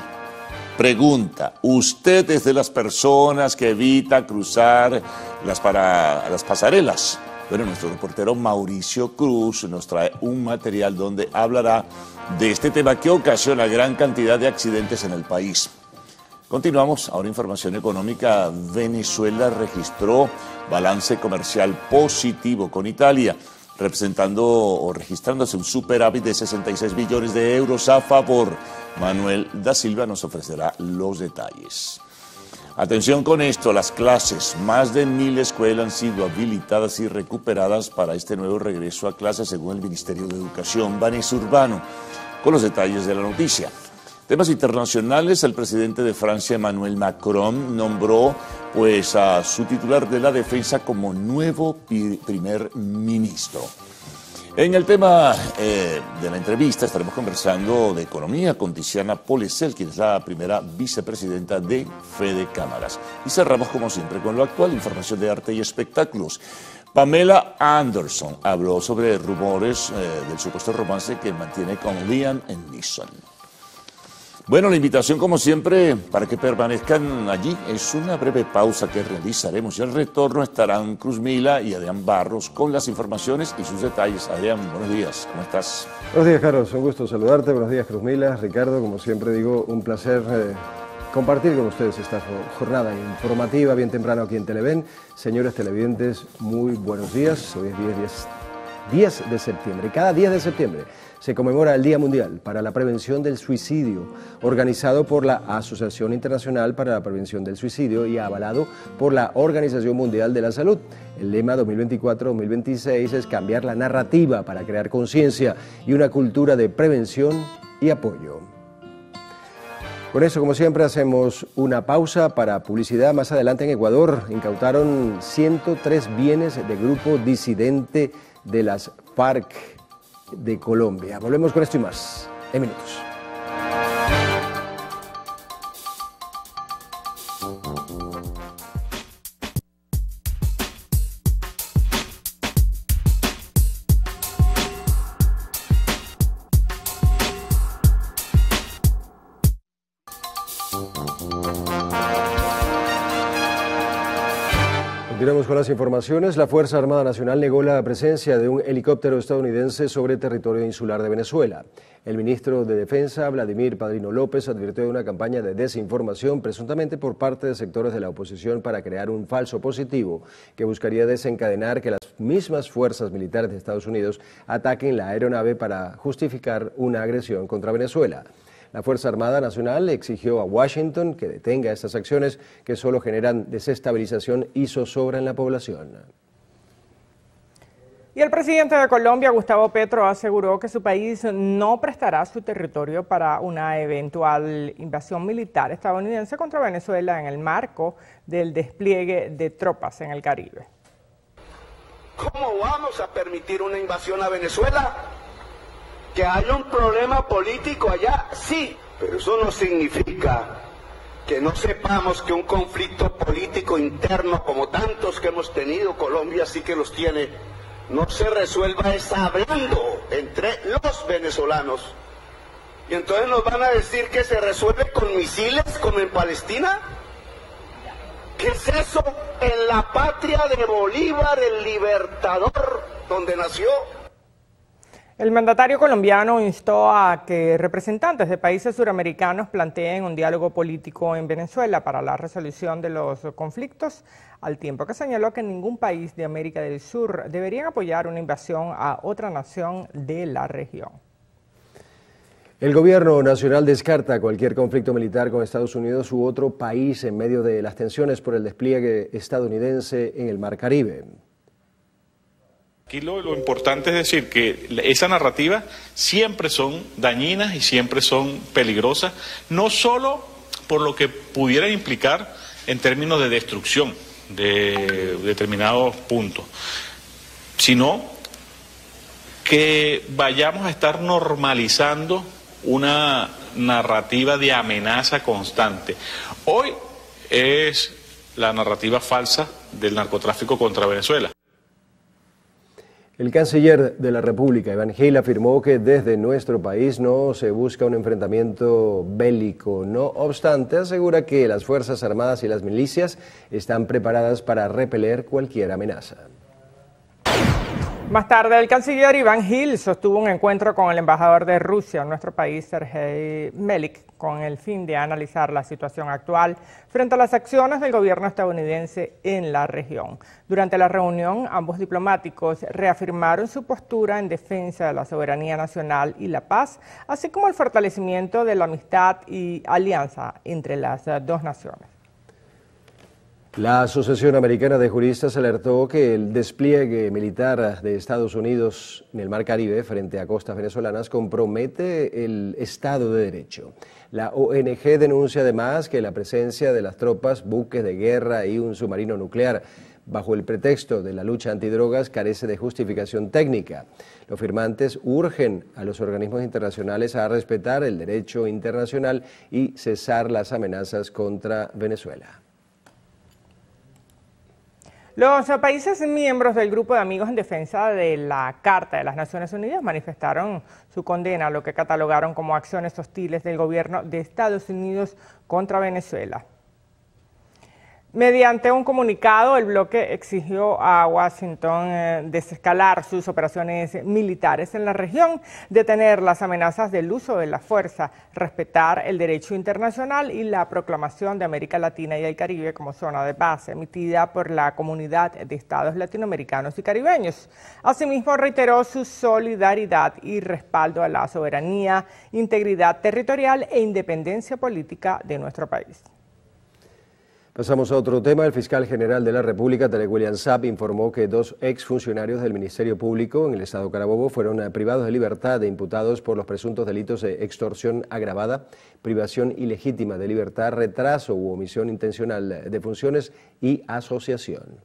Pregunta, ¿usted es de las personas que evita cruzar las pasarelas? Bueno, nuestro reportero Mauricio Cruz nos trae un material donde hablará de este tema que ocasiona gran cantidad de accidentes en el país. Continuamos, ahora información económica. Venezuela registró balance comercial positivo con Italia, registrándose un superávit de 66 billones de euros a favor. Manuel da Silva nos ofrecerá los detalles. Atención con esto, las clases. Más de 1000 escuelas han sido habilitadas y recuperadas para este nuevo regreso a clases, según el Ministerio de Educación. Vanessa Urbano, con los detalles de la noticia. Temas internacionales, el presidente de Francia, Emmanuel Macron, nombró pues a su titular de la defensa como nuevo primer ministro. En el tema de la entrevista estaremos conversando de economía con Tiziana Polesel, quien es la primera vicepresidenta de Fede Cámaras. Y cerramos como siempre con lo actual, información de arte y espectáculos. Pamela Anderson habló sobre rumores del supuesto romance que mantiene con Liam Neeson. Bueno, la invitación como siempre para que permanezcan allí es una breve pausa que realizaremos y al retorno estarán Cruz Mila y Adrián Barros con las informaciones y sus detalles. Adrián, buenos días, ¿cómo estás? Buenos días, Carlos, un gusto saludarte. Buenos días, Cruz Mila, Ricardo, como siempre digo, un placer compartir con ustedes esta jornada informativa bien temprano aquí en Televen. Señores televidentes, muy buenos días. Hoy es 10 de septiembre. Cada 10 de septiembre se conmemora el Día Mundial para la Prevención del Suicidio, organizado por la Asociación Internacional para la Prevención del Suicidio y avalado por la Organización Mundial de la Salud. El lema 2024-2026 es cambiar la narrativa para crear conciencia y una cultura de prevención y apoyo. Con eso, como siempre, hacemos una pausa para publicidad. Más adelante en Ecuador incautaron 103 bienes de grupo disidente de las FARC de Colombia. Volvemos con esto y más en minutos. Continuamos con las informaciones. La Fuerza Armada Nacional negó la presencia de un helicóptero estadounidense sobre territorio insular de Venezuela. El ministro de Defensa, Vladimir Padrino López, advirtió de una campaña de desinformación presuntamente por parte de sectores de la oposición para crear un falso positivo que buscaría desencadenar que las mismas fuerzas militares de Estados Unidos ataquen la aeronave para justificar una agresión contra Venezuela. La Fuerza Armada Nacional exigió a Washington que detenga estas acciones que solo generan desestabilización y zozobra en la población. Y el presidente de Colombia, Gustavo Petro, aseguró que su país no prestará su territorio para una eventual invasión militar estadounidense contra Venezuela en el marco del despliegue de tropas en el Caribe. ¿Cómo vamos a permitir una invasión a Venezuela? ¿Que haya un problema político allá? Sí, pero eso no significa que no sepamos que un conflicto político interno, como tantos que hemos tenido, Colombia sí que los tiene, no se resuelva es hablando entre los venezolanos. Y entonces nos van a decir que se resuelve con misiles, como en Palestina. ¿Qué es eso? En la patria de Bolívar, el libertador, donde nació. El mandatario colombiano instó a que representantes de países suramericanos planteen un diálogo político en Venezuela para la resolución de los conflictos, al tiempo que señaló que ningún país de América del Sur debería apoyar una invasión a otra nación de la región. El gobierno nacional descarta cualquier conflicto militar con Estados Unidos u otro país en medio de las tensiones por el despliegue estadounidense en el Mar Caribe. Aquí lo importante es decir que esa narrativa siempre son dañinas y siempre son peligrosas, no solo por lo que pudieran implicar en términos de destrucción de determinados puntos, sino que vayamos a estar normalizando una narrativa de amenaza constante. Hoy es la narrativa falsa del narcotráfico contra Venezuela. El canciller de la República, Iván Gil, afirmó que desde nuestro país no se busca un enfrentamiento bélico. No obstante, asegura que las Fuerzas Armadas y las milicias están preparadas para repeler cualquier amenaza. Más tarde, el canciller Iván Gil sostuvo un encuentro con el embajador de Rusia en nuestro país, Sergei Melik, con el fin de analizar la situación actual frente a las acciones del gobierno estadounidense en la región. Durante la reunión, ambos diplomáticos reafirmaron su postura en defensa de la soberanía nacional y la paz, así como el fortalecimiento de la amistad y alianza entre las dos naciones. La Asociación Americana de Juristas alertó que el despliegue militar de Estados Unidos en el Mar Caribe frente a costas venezolanas compromete el Estado de Derecho. La ONG denuncia además que la presencia de las tropas, buques de guerra y un submarino nuclear bajo el pretexto de la lucha antidrogas carece de justificación técnica. Los firmantes urgen a los organismos internacionales a respetar el derecho internacional y cesar las amenazas contra Venezuela. Los países miembros del Grupo de Amigos en Defensa de la Carta de las Naciones Unidas manifestaron su condena a lo que catalogaron como acciones hostiles del gobierno de Estados Unidos contra Venezuela. Mediante un comunicado, el bloque exigió a Washington desescalar sus operaciones militares en la región, detener las amenazas del uso de la fuerza, respetar el derecho internacional y la proclamación de América Latina y el Caribe como zona de paz, emitida por la Comunidad de Estados Latinoamericanos y Caribeños. Asimismo, reiteró su solidaridad y respaldo a la soberanía, integridad territorial e independencia política de nuestro país. Pasamos a otro tema. El fiscal general de la República, Tarek William Saab, informó que 2 exfuncionarios del Ministerio Público en el estado Carabobo fueron privados de libertad e imputados por los presuntos delitos de extorsión agravada, privación ilegítima de libertad, retraso u omisión intencional de funciones y asociación.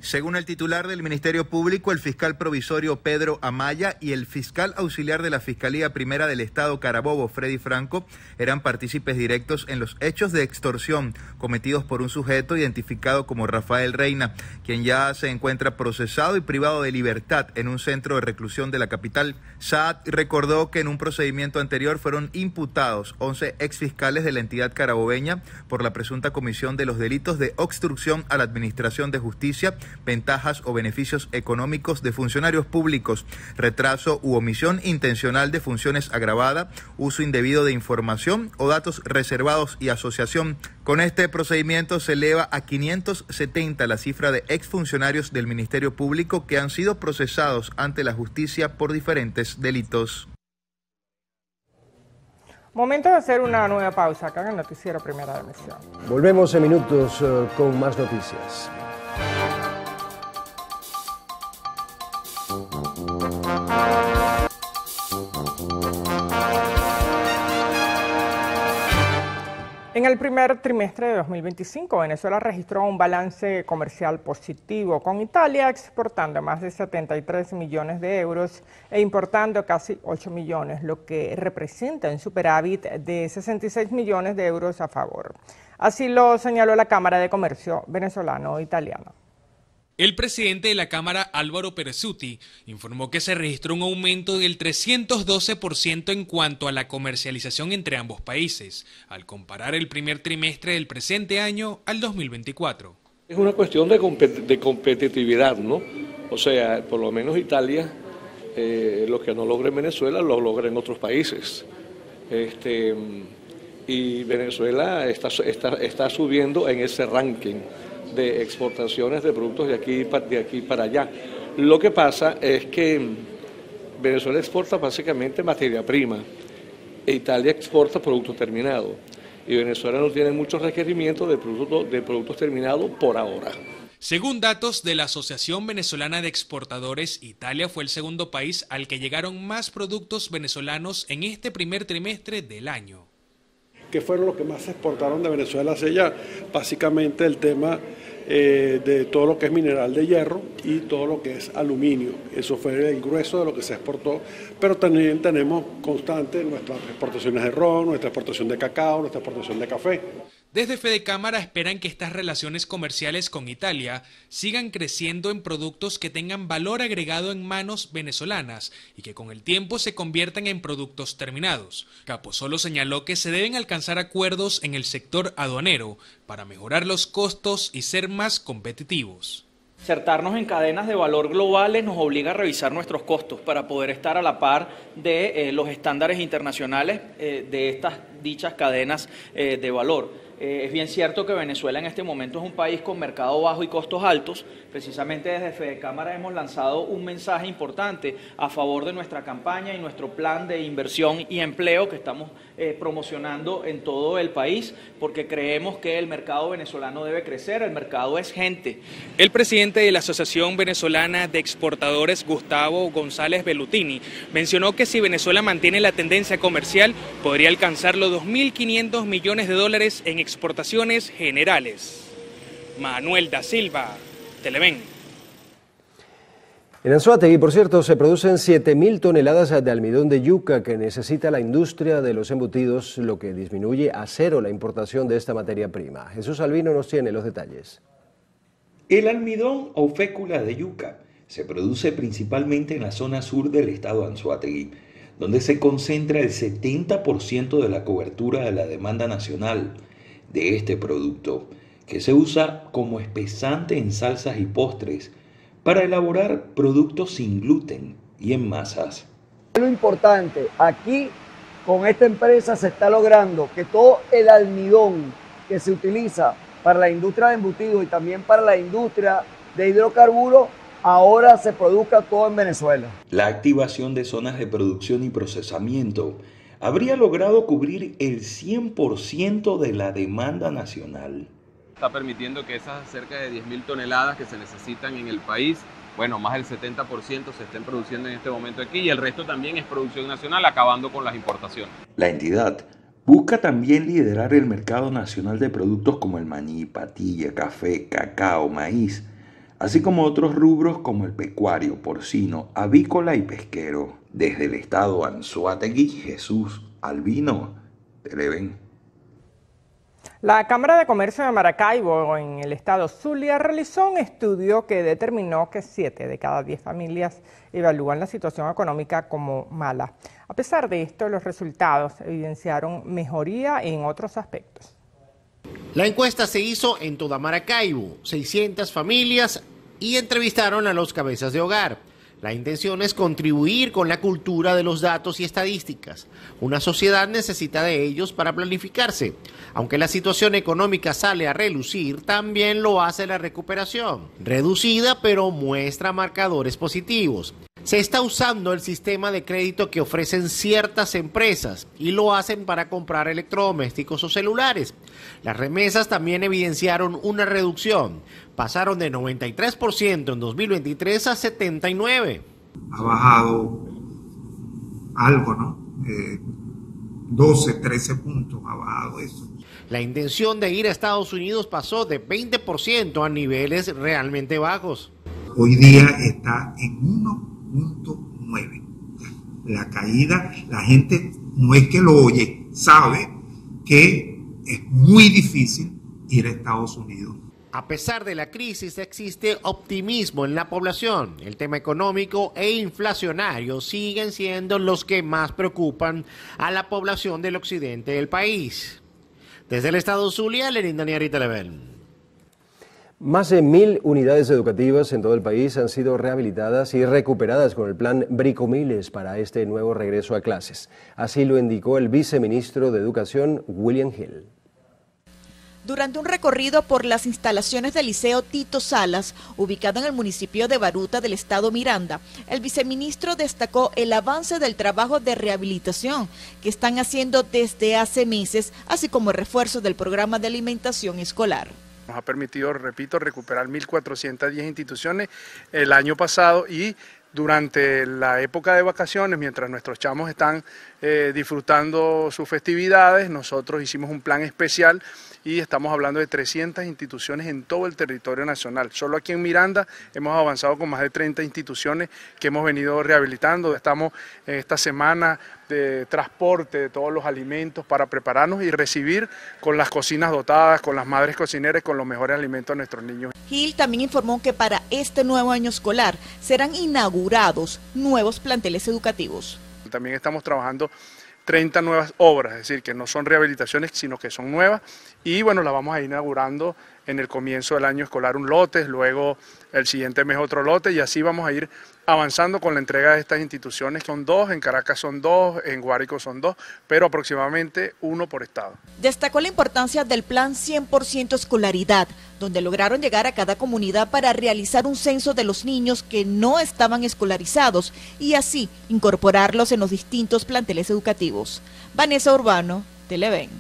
Según el titular del Ministerio Público, el fiscal provisorio Pedro Amaya y el fiscal auxiliar de la Fiscalía Primera del Estado Carabobo, Freddy Franco, eran partícipes directos en los hechos de extorsión cometidos por un sujeto identificado como Rafael Reina, quien ya se encuentra procesado y privado de libertad en un centro de reclusión de la capital. Saad recordó que en un procedimiento anterior fueron imputados 11 exfiscales de la entidad carabobeña por la presunta comisión de los delitos de obstrucción a la administración de justicia, ventajas o beneficios económicos de funcionarios públicos, retraso u omisión intencional de funciones agravada, uso indebido de información o datos reservados y asociación. Con este procedimiento se eleva a 570 la cifra de exfuncionarios del Ministerio Público que han sido procesados ante la justicia por diferentes delitos. Momento de hacer una nueva pausa acá en el Noticiero Primera Emisión. Volvemos en minutos con más noticias. En el primer trimestre de 2025, Venezuela registró un balance comercial positivo, con Italia exportando más de 73 millones de euros e importando casi 8 millones, lo que representa un superávit de 66 millones de euros a favor. Así lo señaló la Cámara de Comercio venezolano-italiana. El presidente de la Cámara, Álvaro Perezzuti, informó que se registró un aumento del 312% en cuanto a la comercialización entre ambos países, al comparar el primer trimestre del presente año al 2024. Es una cuestión de competitividad, ¿no? O sea, por lo menos Italia Lo que no logra en Venezuela lo logra en otros países. Y Venezuela está subiendo en ese ranking de exportaciones de productos de aquí para allá. Lo que pasa es que Venezuela exporta básicamente materia prima e Italia exporta producto terminado. Y Venezuela no tiene muchos requerimientos de productos terminados por ahora. Según datos de la Asociación Venezolana de Exportadores, Italia fue el segundo país al que llegaron más productos venezolanos en este primer trimestre del año. ¿Qué fueron los que más se exportaron de Venezuela hacia allá? Básicamente el tema de todo lo que es mineral de hierro y todo lo que es aluminio. Eso fue el grueso de lo que se exportó, pero también tenemos constante nuestras exportaciones de ron, nuestra exportación de cacao, nuestra exportación de café. Desde Fedecámara esperan que estas relaciones comerciales con Italia sigan creciendo en productos que tengan valor agregado en manos venezolanas y que con el tiempo se conviertan en productos terminados. Capozolo señaló que se deben alcanzar acuerdos en el sector aduanero para mejorar los costos y ser más competitivos. Insertarnos en cadenas de valor globales nos obliga a revisar nuestros costos para poder estar a la par de los estándares internacionales de estas dichas cadenas de valor. Es bien cierto que Venezuela en este momento es un país con mercado bajo y costos altos. Precisamente desde Fedecámara hemos lanzado un mensaje importante a favor de nuestra campaña y nuestro plan de inversión y empleo que estamos promocionando en todo el país, porque creemos que el mercado venezolano debe crecer, el mercado es gente. El presidente de la Asociación Venezolana de Exportadores, Gustavo González Bellutini, mencionó que si Venezuela mantiene la tendencia comercial, podría alcanzar los $2.500 millones en exportaciones generales. Manuel da Silva, Televen. En Anzoátegui, por cierto, se producen 7.000 toneladas de almidón de yuca que necesita la industria de los embutidos, lo que disminuye a cero la importación de esta materia prima. Jesús Albino nos tiene los detalles. El almidón o fécula de yuca se produce principalmente en la zona sur del estado Anzoátegui, donde se concentra el 70% de la cobertura de la demanda nacional de este producto, que se usa como espesante en salsas y postres para elaborar productos sin gluten y en masas. Lo importante, aquí con esta empresa se está logrando que todo el almidón que se utiliza para la industria de embutidos y también para la industria de hidrocarburos ahora se produzca todo en Venezuela. La activación de zonas de producción y procesamiento habría logrado cubrir el 100% de la demanda nacional. Está permitiendo que esas cerca de 10.000 toneladas que se necesitan en el país, bueno, más del 70% se estén produciendo en este momento aquí y el resto también es producción nacional, acabando con las importaciones. La entidad busca también liderar el mercado nacional de productos como el maní, patilla, café, cacao, maíz, así como otros rubros como el pecuario, porcino, avícola y pesquero. Desde el estado Anzoátegui, Jesús Albino, Televen. La Cámara de Comercio de Maracaibo, en el estado Zulia, realizó un estudio que determinó que 7 de cada 10 familias evalúan la situación económica como mala. A pesar de esto, los resultados evidenciaron mejoría en otros aspectos. La encuesta se hizo en toda Maracaibo, 600 familias, y entrevistaron a los cabezas de hogar. La intención es contribuir con la cultura de los datos y estadísticas. Una sociedad necesita de ellos para planificarse. Aunque la situación económica sale a relucir, también lo hace la recuperación. Reducida, pero muestra marcadores positivos. Se está usando el sistema de crédito que ofrecen ciertas empresas y lo hacen para comprar electrodomésticos o celulares. Las remesas también evidenciaron una reducción. Pasaron de 93% en 2023 a 79%. Ha bajado algo, ¿no? 12, 13 puntos ha bajado eso. La intención de ir a Estados Unidos pasó de 20% a niveles realmente bajos. Hoy día está en 1.9. La caída, la gente no es que lo oye, sabe que es muy difícil ir a Estados Unidos. A pesar de la crisis, existe optimismo en la población. El tema económico e inflacionario siguen siendo los que más preocupan a la población del occidente del país. Desde el estado Zulia, Lenín Daniari, Televen. Más de 1000 unidades educativas en todo el país han sido rehabilitadas y recuperadas con el plan Bricomiles para este nuevo regreso a clases. Así lo indicó el viceministro de Educación, William Hill. Durante un recorrido por las instalaciones del Liceo Tito Salas, ubicado en el municipio de Baruta del estado Miranda, el viceministro destacó el avance del trabajo de rehabilitación que están haciendo desde hace meses, así como el refuerzo del programa de alimentación escolar. Nos ha permitido, repito, recuperar 1.410 instituciones el año pasado y durante la época de vacaciones, mientras nuestros chamos están disfrutando sus festividades, nosotros hicimos un plan especial y estamos hablando de 300 instituciones en todo el territorio nacional. Solo aquí en Miranda hemos avanzado con más de 30 instituciones que hemos venido rehabilitando. Estamos en esta semana de transporte de todos los alimentos para prepararnos y recibir con las cocinas dotadas, con las madres cocineras, con los mejores alimentos a nuestros niños. Hill también informó que para este nuevo año escolar serán inaugurados nuevos planteles educativos. También estamos trabajando 30 nuevas obras, es decir, que no son rehabilitaciones, sino que son nuevas, y bueno, las vamos a ir inaugurando en el comienzo del año escolar un lote, luego el siguiente mes otro lote, y así vamos a ir avanzando con la entrega de estas instituciones. Son 2, en Caracas son 2, en Guárico son 2, pero aproximadamente 1 por estado. Destacó la importancia del plan 100% escolaridad, donde lograron llegar a cada comunidad para realizar un censo de los niños que no estaban escolarizados y así incorporarlos en los distintos planteles educativos. Vanessa Urbano, Televen.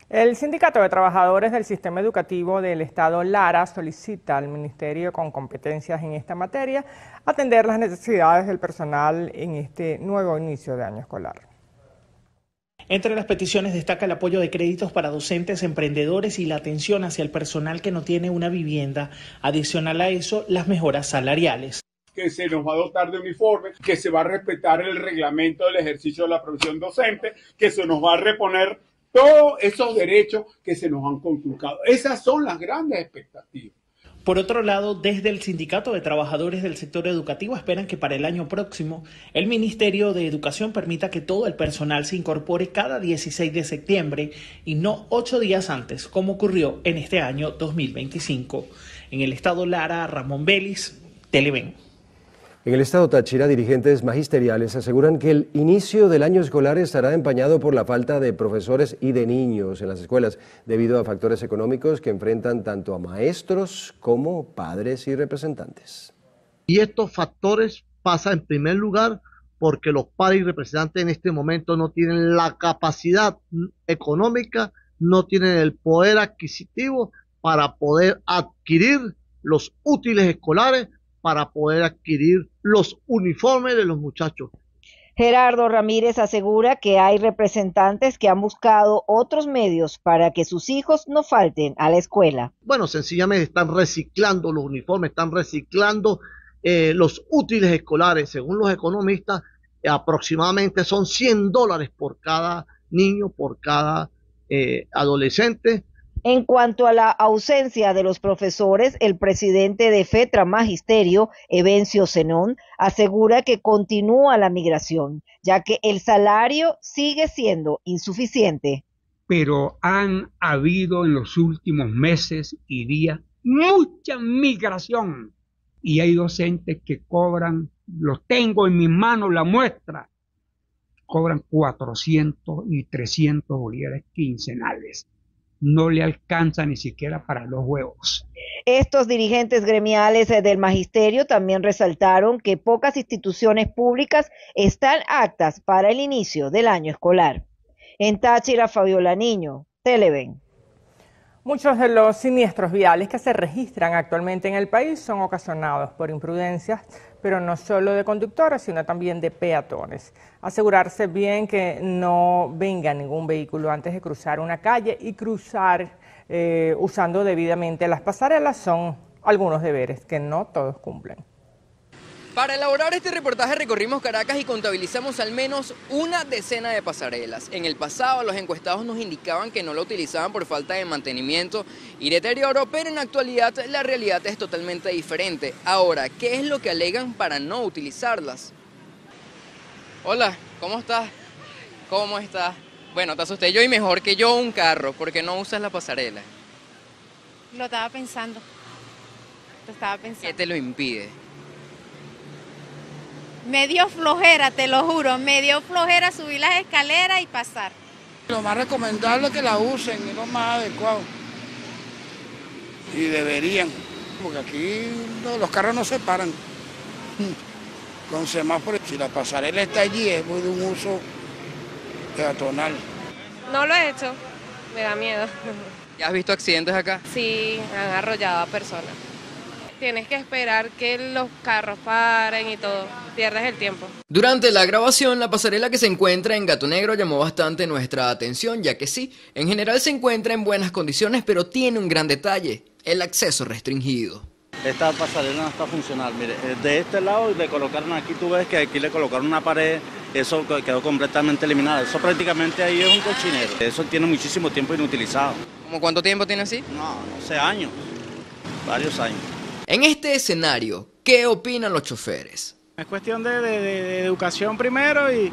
El Sindicato de Trabajadores del Sistema Educativo del Estado Lara solicita al Ministerio con competencias en esta materia atender las necesidades del personal en este nuevo inicio de año escolar. Entre las peticiones destaca el apoyo de créditos para docentes, emprendedores y la atención hacia el personal que no tiene una vivienda. Adicional a eso, las mejoras salariales. Que se nos va a dotar de uniformes, que se va a respetar el reglamento del ejercicio de la profesión docente, que se nos va a reponer todos esos derechos que se nos han conculcado. Esas son las grandes expectativas. Por otro lado, desde el Sindicato de Trabajadores del Sector Educativo esperan que para el año próximo el Ministerio de Educación permita que todo el personal se incorpore cada 16 de septiembre y no 8 días antes, como ocurrió en este año 2025. En el estado Lara, Ramón Vélez, Televen. En el estado Táchira, dirigentes magisteriales aseguran que el inicio del año escolar estará empañado por la falta de profesores y de niños en las escuelas, debido a factores económicos que enfrentan tanto a maestros como padres y representantes. Y estos factores pasan en primer lugar porque los padres y representantes en este momento no tienen la capacidad económica, no tienen el poder adquisitivo para poder adquirir los útiles escolares, para poder adquirir los uniformes de los muchachos. Gerardo Ramírez asegura que hay representantes que han buscado otros medios para que sus hijos no falten a la escuela. Bueno, sencillamente están reciclando los uniformes, están reciclando los útiles escolares. Según los economistas, aproximadamente son $100 por cada niño, por cada adolescente. En cuanto a la ausencia de los profesores, el presidente de FETRA Magisterio, Evencio Zenón, asegura que continúa la migración, ya que el salario sigue siendo insuficiente. Pero han habido en los últimos meses y días mucha migración y hay docentes que cobran, los tengo en mis manos la muestra, cobran 400 y 300 bolívares quincenales. No le alcanza ni siquiera para los huevos. Estos dirigentes gremiales del magisterio también resaltaron que pocas instituciones públicas están aptas para el inicio del año escolar. En Táchira, Fabiola Niño, Televen. Muchos de los siniestros viales que se registran actualmente en el país son ocasionados por imprudencias, pero no solo de conductores, sino también de peatones. Asegurarse bien que no venga ningún vehículo antes de cruzar una calle y cruzar usando debidamente las pasarelas son algunos deberes que no todos cumplen. Para elaborar este reportaje recorrimos Caracas y contabilizamos al menos una decena de pasarelas. En el pasado los encuestados nos indicaban que no lo utilizaban por falta de mantenimiento y deterioro, pero en la actualidad la realidad es totalmente diferente. Ahora, ¿qué es lo que alegan para no utilizarlas? Hola, ¿cómo estás? ¿Cómo estás? Bueno, te asusté yo y mejor que yo un carro, porque no usas la pasarela. Lo estaba pensando. ¿Qué te lo impide? Me dio flojera, te lo juro, me dio flojera subir las escaleras y pasar. Lo más recomendable es que la usen, es lo más adecuado. Y deberían, porque aquí los carros no se paran. Con semáforos, si la pasarela está allí es muy de un uso peatonal. No lo he hecho, me da miedo. ¿Ya has visto accidentes acá? Sí, han arrollado a personas. Tienes que esperar que los carros paren y todo, pierdes el tiempo. Durante la grabación, la pasarela que se encuentra en Gato Negro llamó bastante nuestra atención, ya que sí, en general se encuentra en buenas condiciones, pero tiene un gran detalle, el acceso restringido. Esta pasarela no está funcional, mire, de este lado le colocaron aquí, tú ves que aquí le colocaron una pared, eso quedó completamente eliminado, eso prácticamente ahí es un cochinero, eso tiene muchísimo tiempo inutilizado. ¿Cómo cuánto tiempo tiene así? No sé, años, varios años. En este escenario, ¿qué opinan los choferes? Es cuestión de educación primero y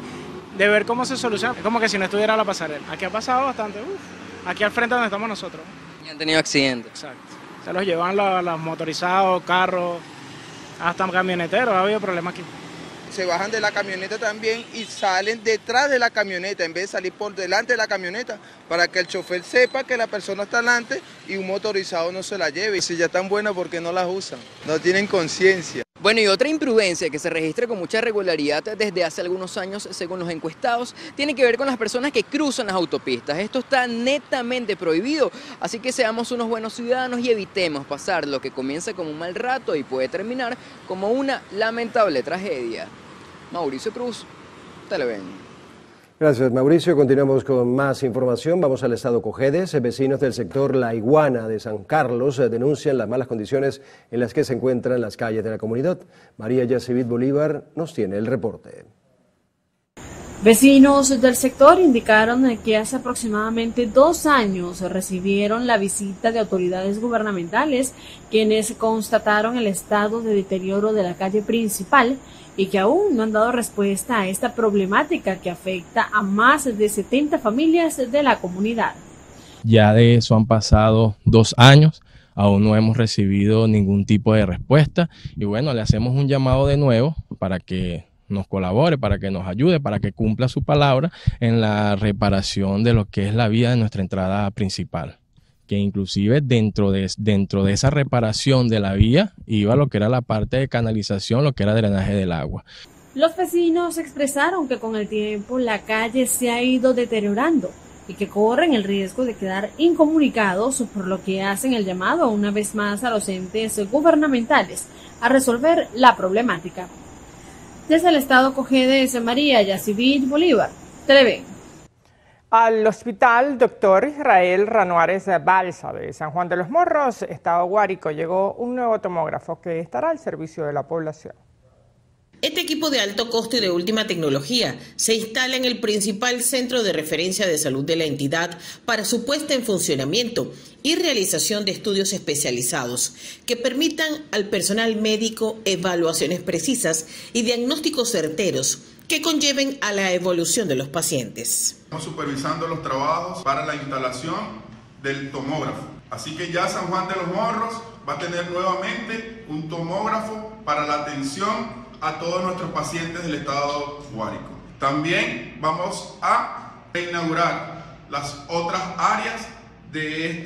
de ver cómo se soluciona. Es como que si no estuviera la pasarela. Aquí ha pasado bastante, aquí al frente donde estamos nosotros. Y han tenido accidentes. Exacto. Se los llevan los motorizados, carros, hasta camioneteros, ha habido problemas aquí. Se bajan de la camioneta también y salen detrás de la camioneta en vez de salir por delante de la camioneta para que el chofer sepa que la persona está delante y un motorizado no se la lleve. Y si ya están buenas, ¿por qué no las usan? No tienen conciencia. Bueno, y otra imprudencia que se registra con mucha regularidad desde hace algunos años, según los encuestados, tiene que ver con las personas que cruzan las autopistas. Esto está netamente prohibido, así que seamos unos buenos ciudadanos y evitemos pasar lo que comienza como un mal rato y puede terminar como una lamentable tragedia. Mauricio Cruz, Televen. Gracias, Mauricio. Continuamos con más información. Vamos al estado Cojedes. Vecinos del sector La Iguana de San Carlos denuncian las malas condiciones en las que se encuentran las calles de la comunidad. María Yacivit Bolívar nos tiene el reporte. Vecinos del sector indicaron que hace aproximadamente 2 años recibieron la visita de autoridades gubernamentales, quienes constataron el estado de deterioro de la calle principal y que aún no han dado respuesta a esta problemática que afecta a más de 70 familias de la comunidad. Ya de eso han pasado 2 años, aún no hemos recibido ningún tipo de respuesta y bueno, le hacemos un llamado de nuevo para que nos colabore, para que nos ayude, para que cumpla su palabra en la reparación de lo que es la vía de nuestra entrada principal. Que inclusive dentro de esa reparación de la vía iba lo que era la parte de canalización, lo que era drenaje del agua. Los vecinos expresaron que con el tiempo la calle se ha ido deteriorando y que corren el riesgo de quedar incomunicados, por lo que hacen el llamado una vez más a los entes gubernamentales a resolver la problemática. Desde el estado Cojedes, María Yacivit Bolívar, Televen. Al hospital Dr. Israel Ranuárez Balsa de San Juan de los Morros, estado Guárico, llegó un nuevo tomógrafo que estará al servicio de la población. Este equipo de alto costo y de última tecnología se instala en el principal centro de referencia de salud de la entidad para su puesta en funcionamiento y realización de estudios especializados que permitan al personal médico evaluaciones precisas y diagnósticos certeros que conlleven a la evolución de los pacientes. Estamos supervisando los trabajos para la instalación del tomógrafo. Así que ya San Juan de los Morros va a tener nuevamente un tomógrafo para la atención a todos nuestros pacientes del estado Guárico. También vamos a inaugurar las otras áreas de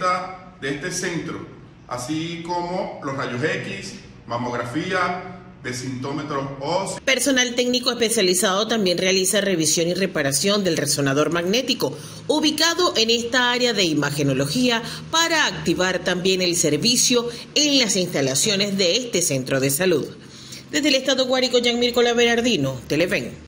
este centro, así como los rayos X, mamografía, desintómetros óseos. Personal técnico especializado también realiza revisión y reparación del resonador magnético, ubicado en esta área de imagenología, para activar también el servicio en las instalaciones de este centro de salud. Desde el estado Guárico, Yanmirko Berardino, Televen.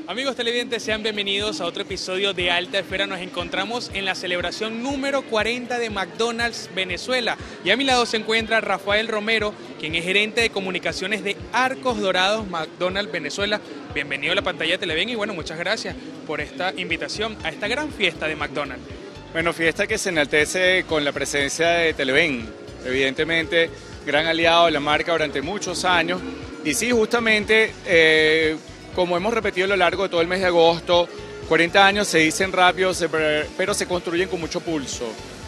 Amigos televidentes, sean bienvenidos a otro episodio de Alta Esfera. Nos encontramos en la celebración número 40 de McDonald's Venezuela. Y a mi lado se encuentra Rafael Romero, quien es gerente de comunicaciones de Arcos Dorados McDonald's Venezuela. Bienvenido a la pantalla de Televen y bueno, muchas gracias por esta invitación a esta gran fiesta de McDonald's. Bueno, fiesta que se enaltece con la presencia de Televen. Evidentemente, gran aliado de la marca durante muchos años. Y sí, justamente, como hemos repetido a lo largo de todo el mes de agosto, 40 años se dicen rápido, pero se construyen con mucho pulso.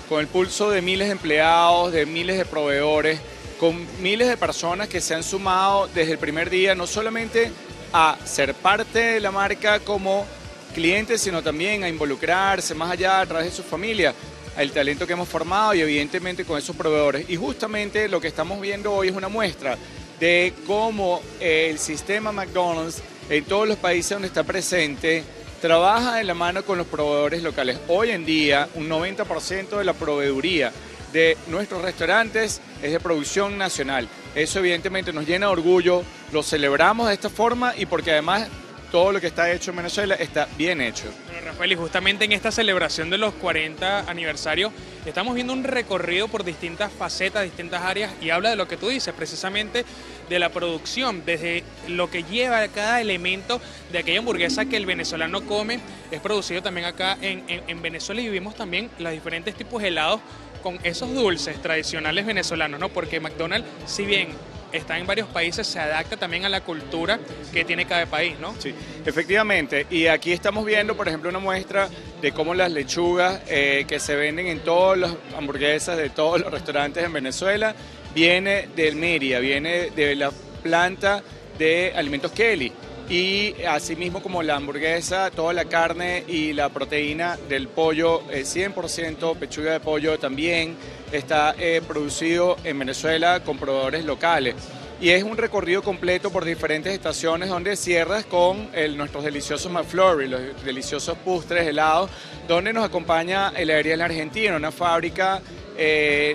Con el pulso de miles de empleados, de miles de proveedores, con miles de personas que se han sumado desde el primer día, no solamente a ser parte de la marca como clientes, sino también a involucrarse más allá a través de su familia, el talento que hemos formado y evidentemente con esos proveedores. Y justamente lo que estamos viendo hoy es una muestra de cómo el sistema McDonald's en todos los países donde está presente trabaja de la mano con los proveedores locales. Hoy en día un 90% de la proveeduría de nuestros restaurantes es de producción nacional. Eso evidentemente nos llena de orgullo, lo celebramos de esta forma y porque además todo lo que está hecho en Venezuela está bien hecho. Bueno, Rafael, y justamente en esta celebración de los 40 aniversarios estamos viendo un recorrido por distintas facetas, distintas áreas y habla de lo que tú dices, precisamente de la producción, desde lo que lleva cada elemento de aquella hamburguesa que el venezolano come, es producido también acá en Venezuela y vivimos también los diferentes tipos de helados con esos dulces tradicionales venezolanos, ¿no? Porque McDonald's, si bien está en varios países, se adapta también a la cultura que tiene cada país, ¿no? Sí, efectivamente. Y aquí estamos viendo, por ejemplo, una muestra de cómo las lechugas que se venden en todas las hamburguesas de todos los restaurantes en Venezuela, viene del Mérida, viene de la planta de Alimentos Kelly. Y asimismo como la hamburguesa, toda la carne y la proteína del pollo, 100% pechuga de pollo también está producido en Venezuela con proveedores locales. Y es un recorrido completo por diferentes estaciones donde cierras con nuestros deliciosos McFlurry, los deliciosos postres helados, donde nos acompaña Heladería La Argentina, una fábrica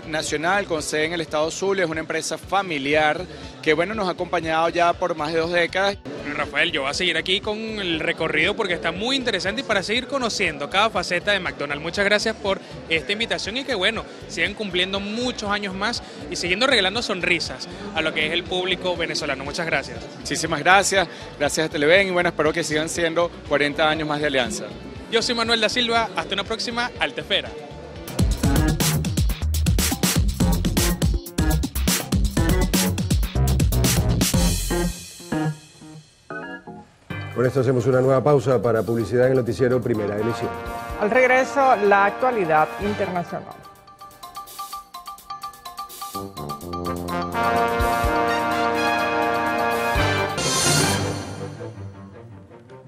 nacional con sede en el estado Zulia, es una empresa familiar que bueno, nos ha acompañado ya por más de 2 décadas. Rafael, yo voy a seguir aquí con el recorrido porque está muy interesante y para seguir conociendo cada faceta de McDonald's. Muchas gracias por esta invitación y que bueno, sigan cumpliendo muchos años más y siguiendo regalando sonrisas a lo que es el público venezolano. Muchas gracias. Muchísimas gracias, gracias a Televen y bueno, espero que sigan siendo 40 años más de alianza. Yo soy Manuel da Silva, hasta una próxima Alta Esfera. Con esto hacemos una nueva pausa para publicidad en el noticiero Primera Emisión. Al regreso, la actualidad internacional.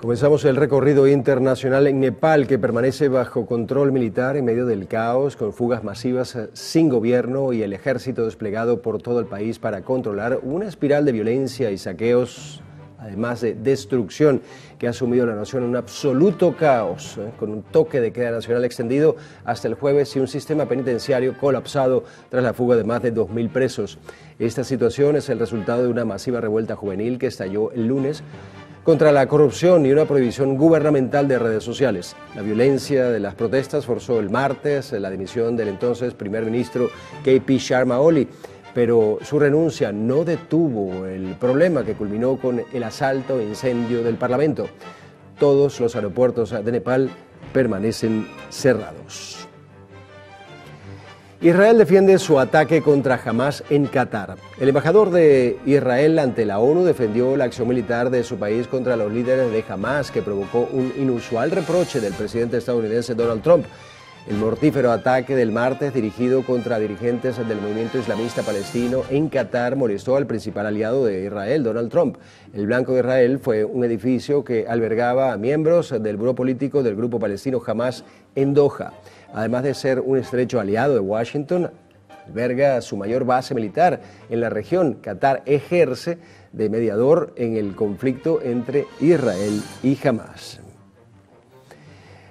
Comenzamos el recorrido internacional en Nepal, que permanece bajo control militar en medio del caos, con fugas masivas sin gobierno y el ejército desplegado por todo el país para controlar una espiral de violencia y saqueos, además de destrucción, que ha sumido a la nación en un absoluto caos, con un toque de queda nacional extendido hasta el jueves y un sistema penitenciario colapsado tras la fuga de más de 2.000 presos. Esta situación es el resultado de una masiva revuelta juvenil que estalló el lunes contra la corrupción y una prohibición gubernamental de redes sociales. La violencia de las protestas forzó el martes la dimisión del entonces primer ministro K.P. Sharma Oli, pero su renuncia no detuvo el problema que culminó con el asalto e incendio del Parlamento. Todos los aeropuertos de Nepal permanecen cerrados. Israel defiende su ataque contra Hamas en Qatar. El embajador de Israel ante la ONU defendió la acción militar de su país contra los líderes de Hamas, que provocó un inusual reproche del presidente estadounidense Donald Trump. El mortífero ataque del martes dirigido contra dirigentes del movimiento islamista palestino en Qatar molestó al principal aliado de Israel, Donald Trump. El Blanco de Israel fue un edificio que albergaba a miembros del buró político del grupo palestino Hamas en Doha. Además de ser un estrecho aliado de Washington, alberga su mayor base militar en la región. Qatar ejerce de mediador en el conflicto entre Israel y Hamas.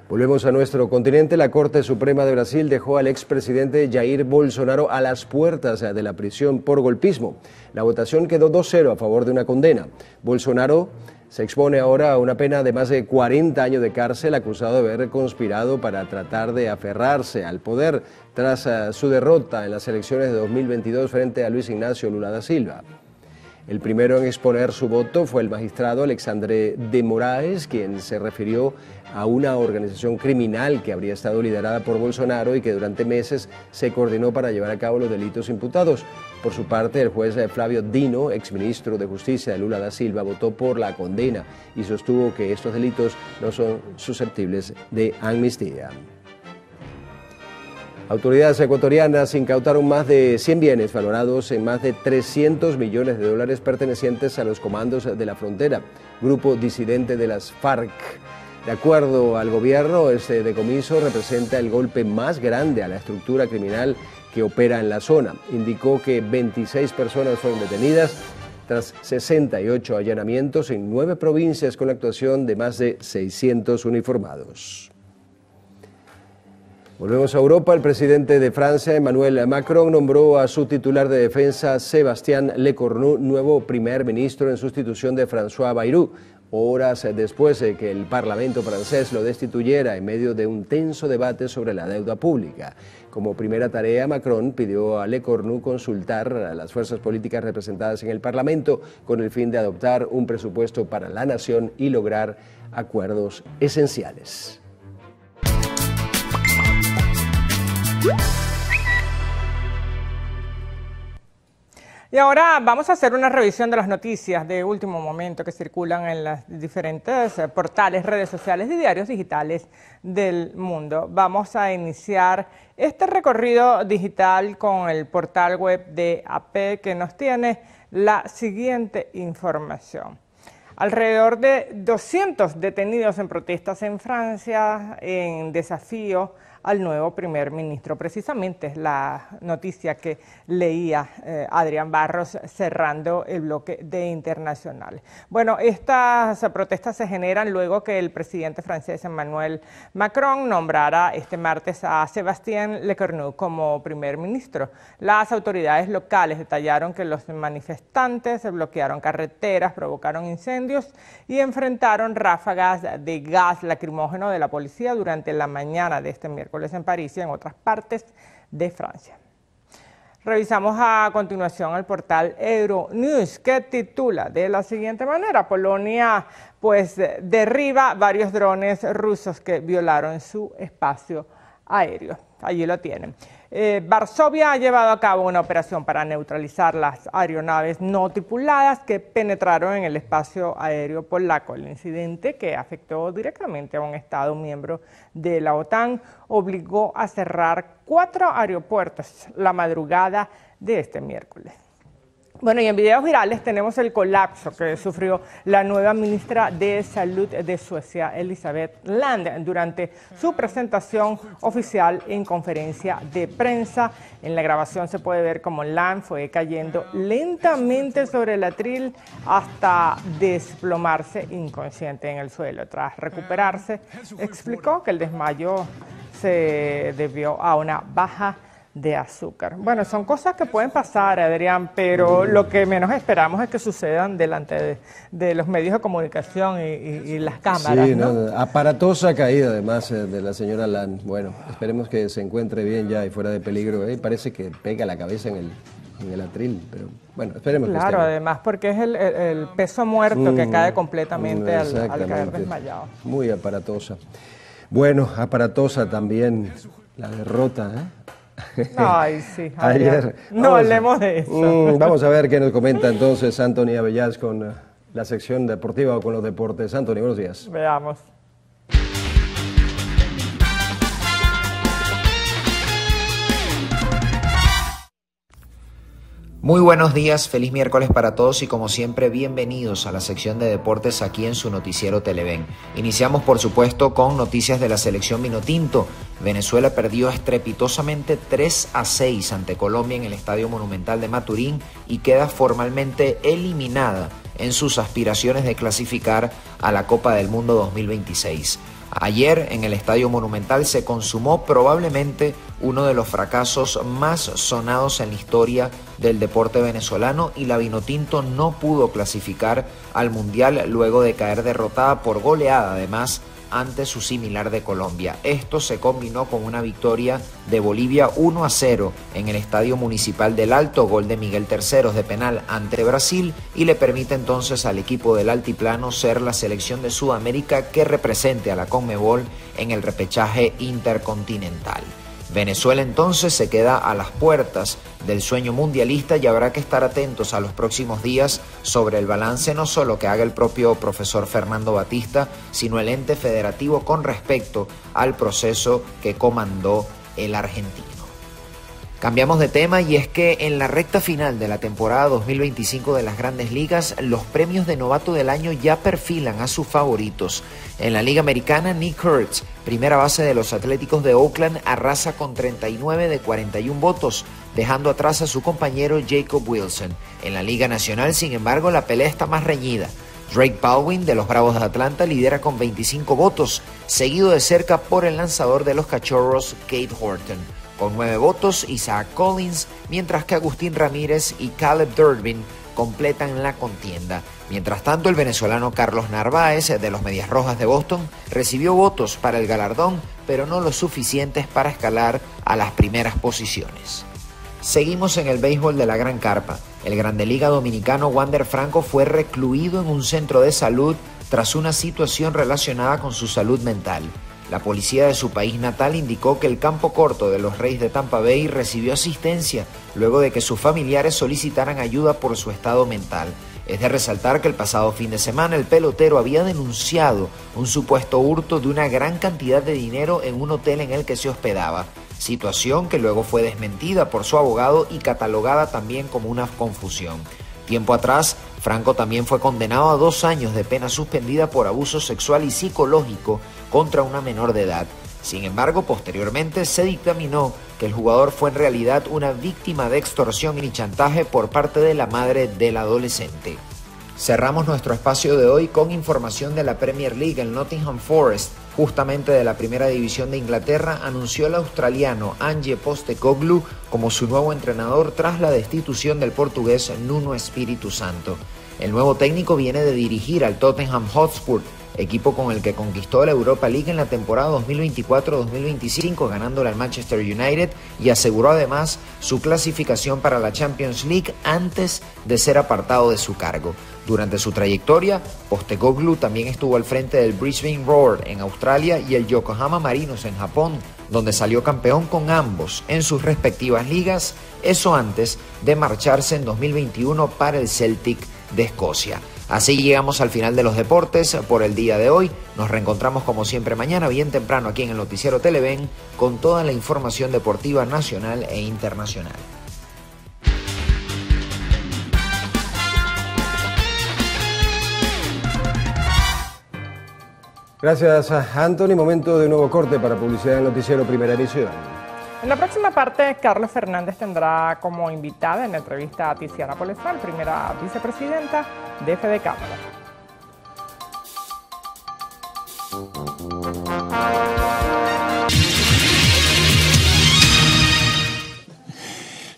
Volvemos a nuestro continente. La Corte Suprema de Brasil dejó al expresidente Jair Bolsonaro a las puertas de la prisión por golpismo. La votación quedó 2-0 a favor de una condena. Bolsonaro se expone ahora a una pena de más de 40 años de cárcel, acusado de haber conspirado para tratar de aferrarse al poder tras su derrota en las elecciones de 2022 frente a Luis Ignacio Lula da Silva. El primero en exponer su voto fue el magistrado Alexandre de Moraes, quien se refirió a una organización criminal que habría estado liderada por Bolsonaro y que durante meses se coordinó para llevar a cabo los delitos imputados. Por su parte, el juez Flávio Dino, exministro de Justicia de Lula da Silva, votó por la condena y sostuvo que estos delitos no son susceptibles de amnistía. Autoridades ecuatorianas incautaron más de 100 bienes valorados en más de 300 millones de dólares pertenecientes a los comandos de la frontera, grupo disidente de las FARC. De acuerdo al gobierno, este decomiso representa el golpe más grande a la estructura criminal que opera en la zona. Indicó que 26 personas fueron detenidas tras 68 allanamientos en 9 provincias con la actuación de más de 600 uniformados. Volvemos a Europa. El presidente de Francia, Emmanuel Macron, nombró a su titular de defensa, Sébastien Lecornu, nuevo primer ministro en sustitución de François Bayrou, horas después de que el Parlamento francés lo destituyera en medio de un tenso debate sobre la deuda pública. Como primera tarea, Macron pidió a Lecornu consultar a las fuerzas políticas representadas en el Parlamento con el fin de adoptar un presupuesto para la nación y lograr acuerdos esenciales. Y ahora vamos a hacer una revisión de las noticias de último momento que circulan en las diferentes portales, redes sociales y diarios digitales del mundo. Vamos a iniciar este recorrido digital con el portal web de AP, que nos tiene la siguiente información. Alrededor de 200 detenidos en protestas en Francia en desafío al nuevo primer ministro. Precisamente es la noticia que leía Adrián Barros cerrando el bloque de internacionales. Bueno, estas protestas se generan luego que el presidente francés Emmanuel Macron nombrara este martes a Sébastien Lecornu como primer ministro. Las autoridades locales detallaron que los manifestantes bloquearon carreteras, provocaron incendios y enfrentaron ráfagas de gas lacrimógeno de la policía durante la mañana de este miércoles en París y en otras partes de Francia. Revisamos a continuación el portal Euronews, que titula de la siguiente manera: Polonia derriba varios drones rusos que violaron su espacio aéreo. Allí lo tienen. Varsovia ha llevado a cabo una operación para neutralizar las aeronaves no tripuladas que penetraron en el espacio aéreo polaco. El incidente, que afectó directamente a un Estado miembro de la OTAN, obligó a cerrar 4 aeropuertos la madrugada de este miércoles. Bueno, y en videos virales tenemos el colapso que sufrió la nueva ministra de Salud de Suecia, Elisabeth Land, durante su presentación oficial en conferencia de prensa. En la grabación se puede ver cómo Land fue cayendo lentamente sobre el atril hasta desplomarse inconsciente en el suelo. Tras recuperarse, explicó que el desmayo se debió a una baja de azúcar. Bueno, son cosas que pueden pasar, Adrián, pero lo que menos esperamos es que sucedan delante de los medios de comunicación y las cámaras. Sí, ¿no? Aparatosa caída además de la señora Land. Bueno, esperemos que se encuentre bien ya y fuera de peligro. Parece que pega la cabeza en el atril, pero bueno, esperemos que esté bien. Además porque es el peso muerto que cae completamente al caer desmayado. Muy aparatosa. Bueno, aparatosa también la derrota, Ay, sí, ayer. No hablemos de eso. Vamos a ver qué nos comenta entonces Anthony Abellaz con la sección deportiva o con los deportes. Anthony, buenos días. Veamos. Muy buenos días, feliz miércoles para todos y como siempre bienvenidos a la sección de deportes aquí en su noticiero Televen. Iniciamos por supuesto con noticias de la selección vinotinto. Venezuela perdió estrepitosamente 3-6 ante Colombia en el Estadio Monumental de Maturín y queda formalmente eliminada en sus aspiraciones de clasificar a la Copa del Mundo 2026. Ayer en el Estadio Monumental se consumó probablemente uno de los fracasos más sonados en la historia del deporte venezolano y la Vinotinto no pudo clasificar al Mundial luego de caer derrotada por goleada además ante su similar de Colombia. Esto se combinó con una victoria de Bolivia 1-0 en el Estadio Municipal del Alto, gol de Miguel Terceros de penal ante Brasil, y le permite entonces al equipo del Altiplano ser la selección de Sudamérica que represente a la Conmebol en el repechaje intercontinental. Venezuela entonces se queda a las puertas del sueño mundialista y habrá que estar atentos a los próximos días sobre el balance no solo que haga el propio profesor Fernando Batista, sino el ente federativo con respecto al proceso que comandó el argentino. Cambiamos de tema y es que en la recta final de la temporada 2025 de las Grandes Ligas, los premios de novato del año ya perfilan a sus favoritos. En la Liga Americana, Nick Hurts, primera base de los Atléticos de Oakland, arrasa con 39 de 41 votos, dejando atrás a su compañero Jacob Wilson. En la Liga Nacional, sin embargo, la pelea está más reñida. Drake Baldwin de los Bravos de Atlanta lidera con 25 votos, seguido de cerca por el lanzador de los Cachorros, Cade Horton. Con 9 votos, Isaac Collins, mientras que Agustín Ramírez y Caleb Durbin completan la contienda. Mientras tanto, el venezolano Carlos Narváez, de los Medias Rojas de Boston, recibió votos para el galardón, pero no los suficientes para escalar a las primeras posiciones. Seguimos en el béisbol de la Gran Carpa. El Grande Liga dominicano Wander Franco fue recluido en un centro de salud tras una situación relacionada con su salud mental. La policía de su país natal indicó que el campo corto de los Reyes de Tampa Bay recibió asistencia luego de que sus familiares solicitaran ayuda por su estado mental. Es de resaltar que el pasado fin de semana el pelotero había denunciado un supuesto hurto de una gran cantidad de dinero en un hotel en el que se hospedaba, situación que luego fue desmentida por su abogado y catalogada también como una confusión. Tiempo atrás, Franco también fue condenado a 2 años de pena suspendida por abuso sexual y psicológico contra una menor de edad. Sin embargo, posteriormente se dictaminó que el jugador fue en realidad una víctima de extorsión y chantaje por parte de la madre del adolescente. Cerramos nuestro espacio de hoy con información de la Premier League. El Nottingham Forest, justamente de la primera división de Inglaterra, anunció al australiano Ange Postecoglou como su nuevo entrenador tras la destitución del portugués Nuno Espírito Santo. El nuevo técnico viene de dirigir al Tottenham Hotspur, equipo con el que conquistó la Europa League en la temporada 2024-2025, ganándole al Manchester United, y aseguró además su clasificación para la Champions League antes de ser apartado de su cargo. Durante su trayectoria, Postecoglou también estuvo al frente del Brisbane Roar en Australia y el Yokohama Marinos en Japón, donde salió campeón con ambos en sus respectivas ligas, eso antes de marcharse en 2021 para el Celtic de Escocia. Así llegamos al final de los deportes por el día de hoy. Nos reencontramos como siempre mañana bien temprano aquí en el Noticiero Televen con toda la información deportiva nacional e internacional. Gracias, Anthony. Momento de nuevo corte para publicidad en el Noticiero Primera Emisión. En la próxima parte, Carlos Fernández tendrá como invitada en la entrevista a Tiziana Polezal, primera vicepresidenta de Fedecámara.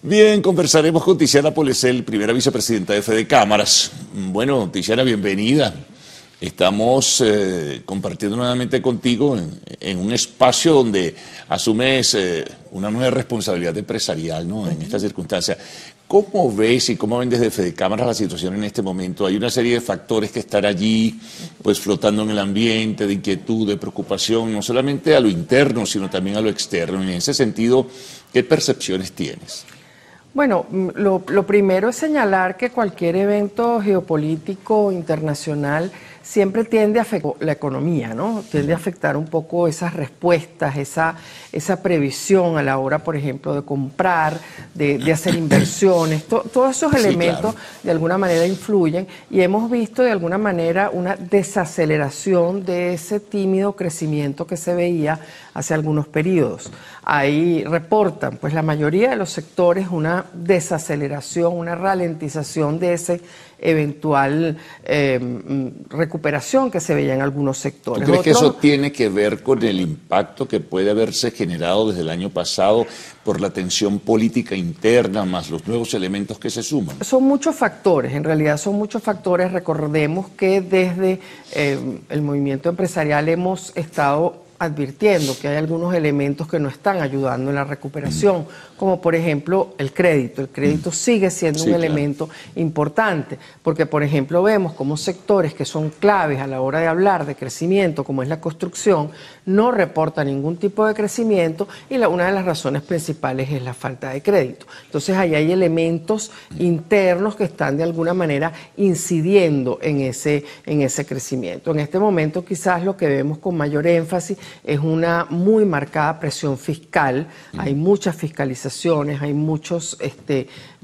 Bien, conversaremos con Tiziana Polezal, primera vicepresidenta de Fedecámaras. Bueno, Tiziana, bienvenida. Estamos compartiendo nuevamente contigo en un espacio donde asumes una nueva responsabilidad empresarial, ¿no? En esta circunstancia. ¿Cómo ves y cómo ven desde Fedecámaras la situación en este momento? Hay una serie de factores que están allí, pues flotando en el ambiente, de inquietud, de preocupación, no solamente a lo interno, sino también a lo externo. Y en ese sentido, ¿qué percepciones tienes? Bueno, lo primero es señalar que cualquier evento geopolítico internacional siempre tiende a afectar la economía, ¿no? Tiende a afectar un poco esas respuestas, esa previsión a la hora, por ejemplo, de comprar, de hacer inversiones. Todos esos elementos, claro, de alguna manera influyen, y hemos visto de alguna manera una desaceleración de ese tímido crecimiento que se veía hace algunos periodos. Ahí reportan, pues la mayoría de los sectores, una desaceleración, una ralentización de ese eventual recuperación que se veía en algunos sectores. ¿Tú crees que eso tiene que ver con el impacto que puede haberse generado desde el año pasado por la tensión política interna, más los nuevos elementos que se suman? Son muchos factores, en realidad son muchos factores. Recordemos que desde el movimiento empresarial hemos estado advirtiendo que hay algunos elementos que no están ayudando en la recuperación, como por ejemplo el crédito. El crédito sigue siendo un elemento importante, porque por ejemplo vemos como sectores que son claves a la hora de hablar de crecimiento, como es la construcción, no reporta ningún tipo de crecimiento y una de las razones principales es la falta de crédito. Entonces ahí hay elementos internos que están de alguna manera incidiendo en ese crecimiento. En este momento quizás lo que vemos con mayor énfasis es una muy marcada presión fiscal, hay muchas fiscalizaciones, hay muchos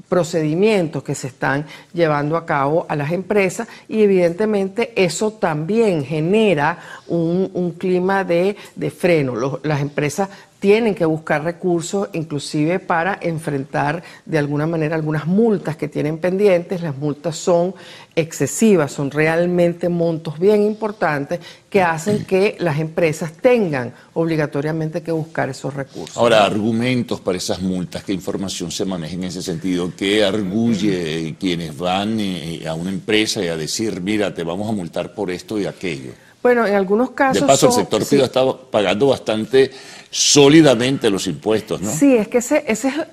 procedimientos que se están llevando a cabo a las empresas y evidentemente eso también genera un clima de freno. Las empresas tienen que buscar recursos inclusive para enfrentar de alguna manera algunas multas que tienen pendientes. Las multas son excesivas, son realmente montos bien importantes que hacen que las empresas tengan obligatoriamente que buscar esos recursos. Ahora, argumentos para esas multas, ¿qué información se maneja en ese sentido? ¿Qué arguye quienes van a una empresa y a decir, mira, te vamos a multar por esto y aquello? Bueno, en algunos casos... De paso, el sector privado está pagando bastante sólidamente los impuestos, ¿no? Sí, es que ese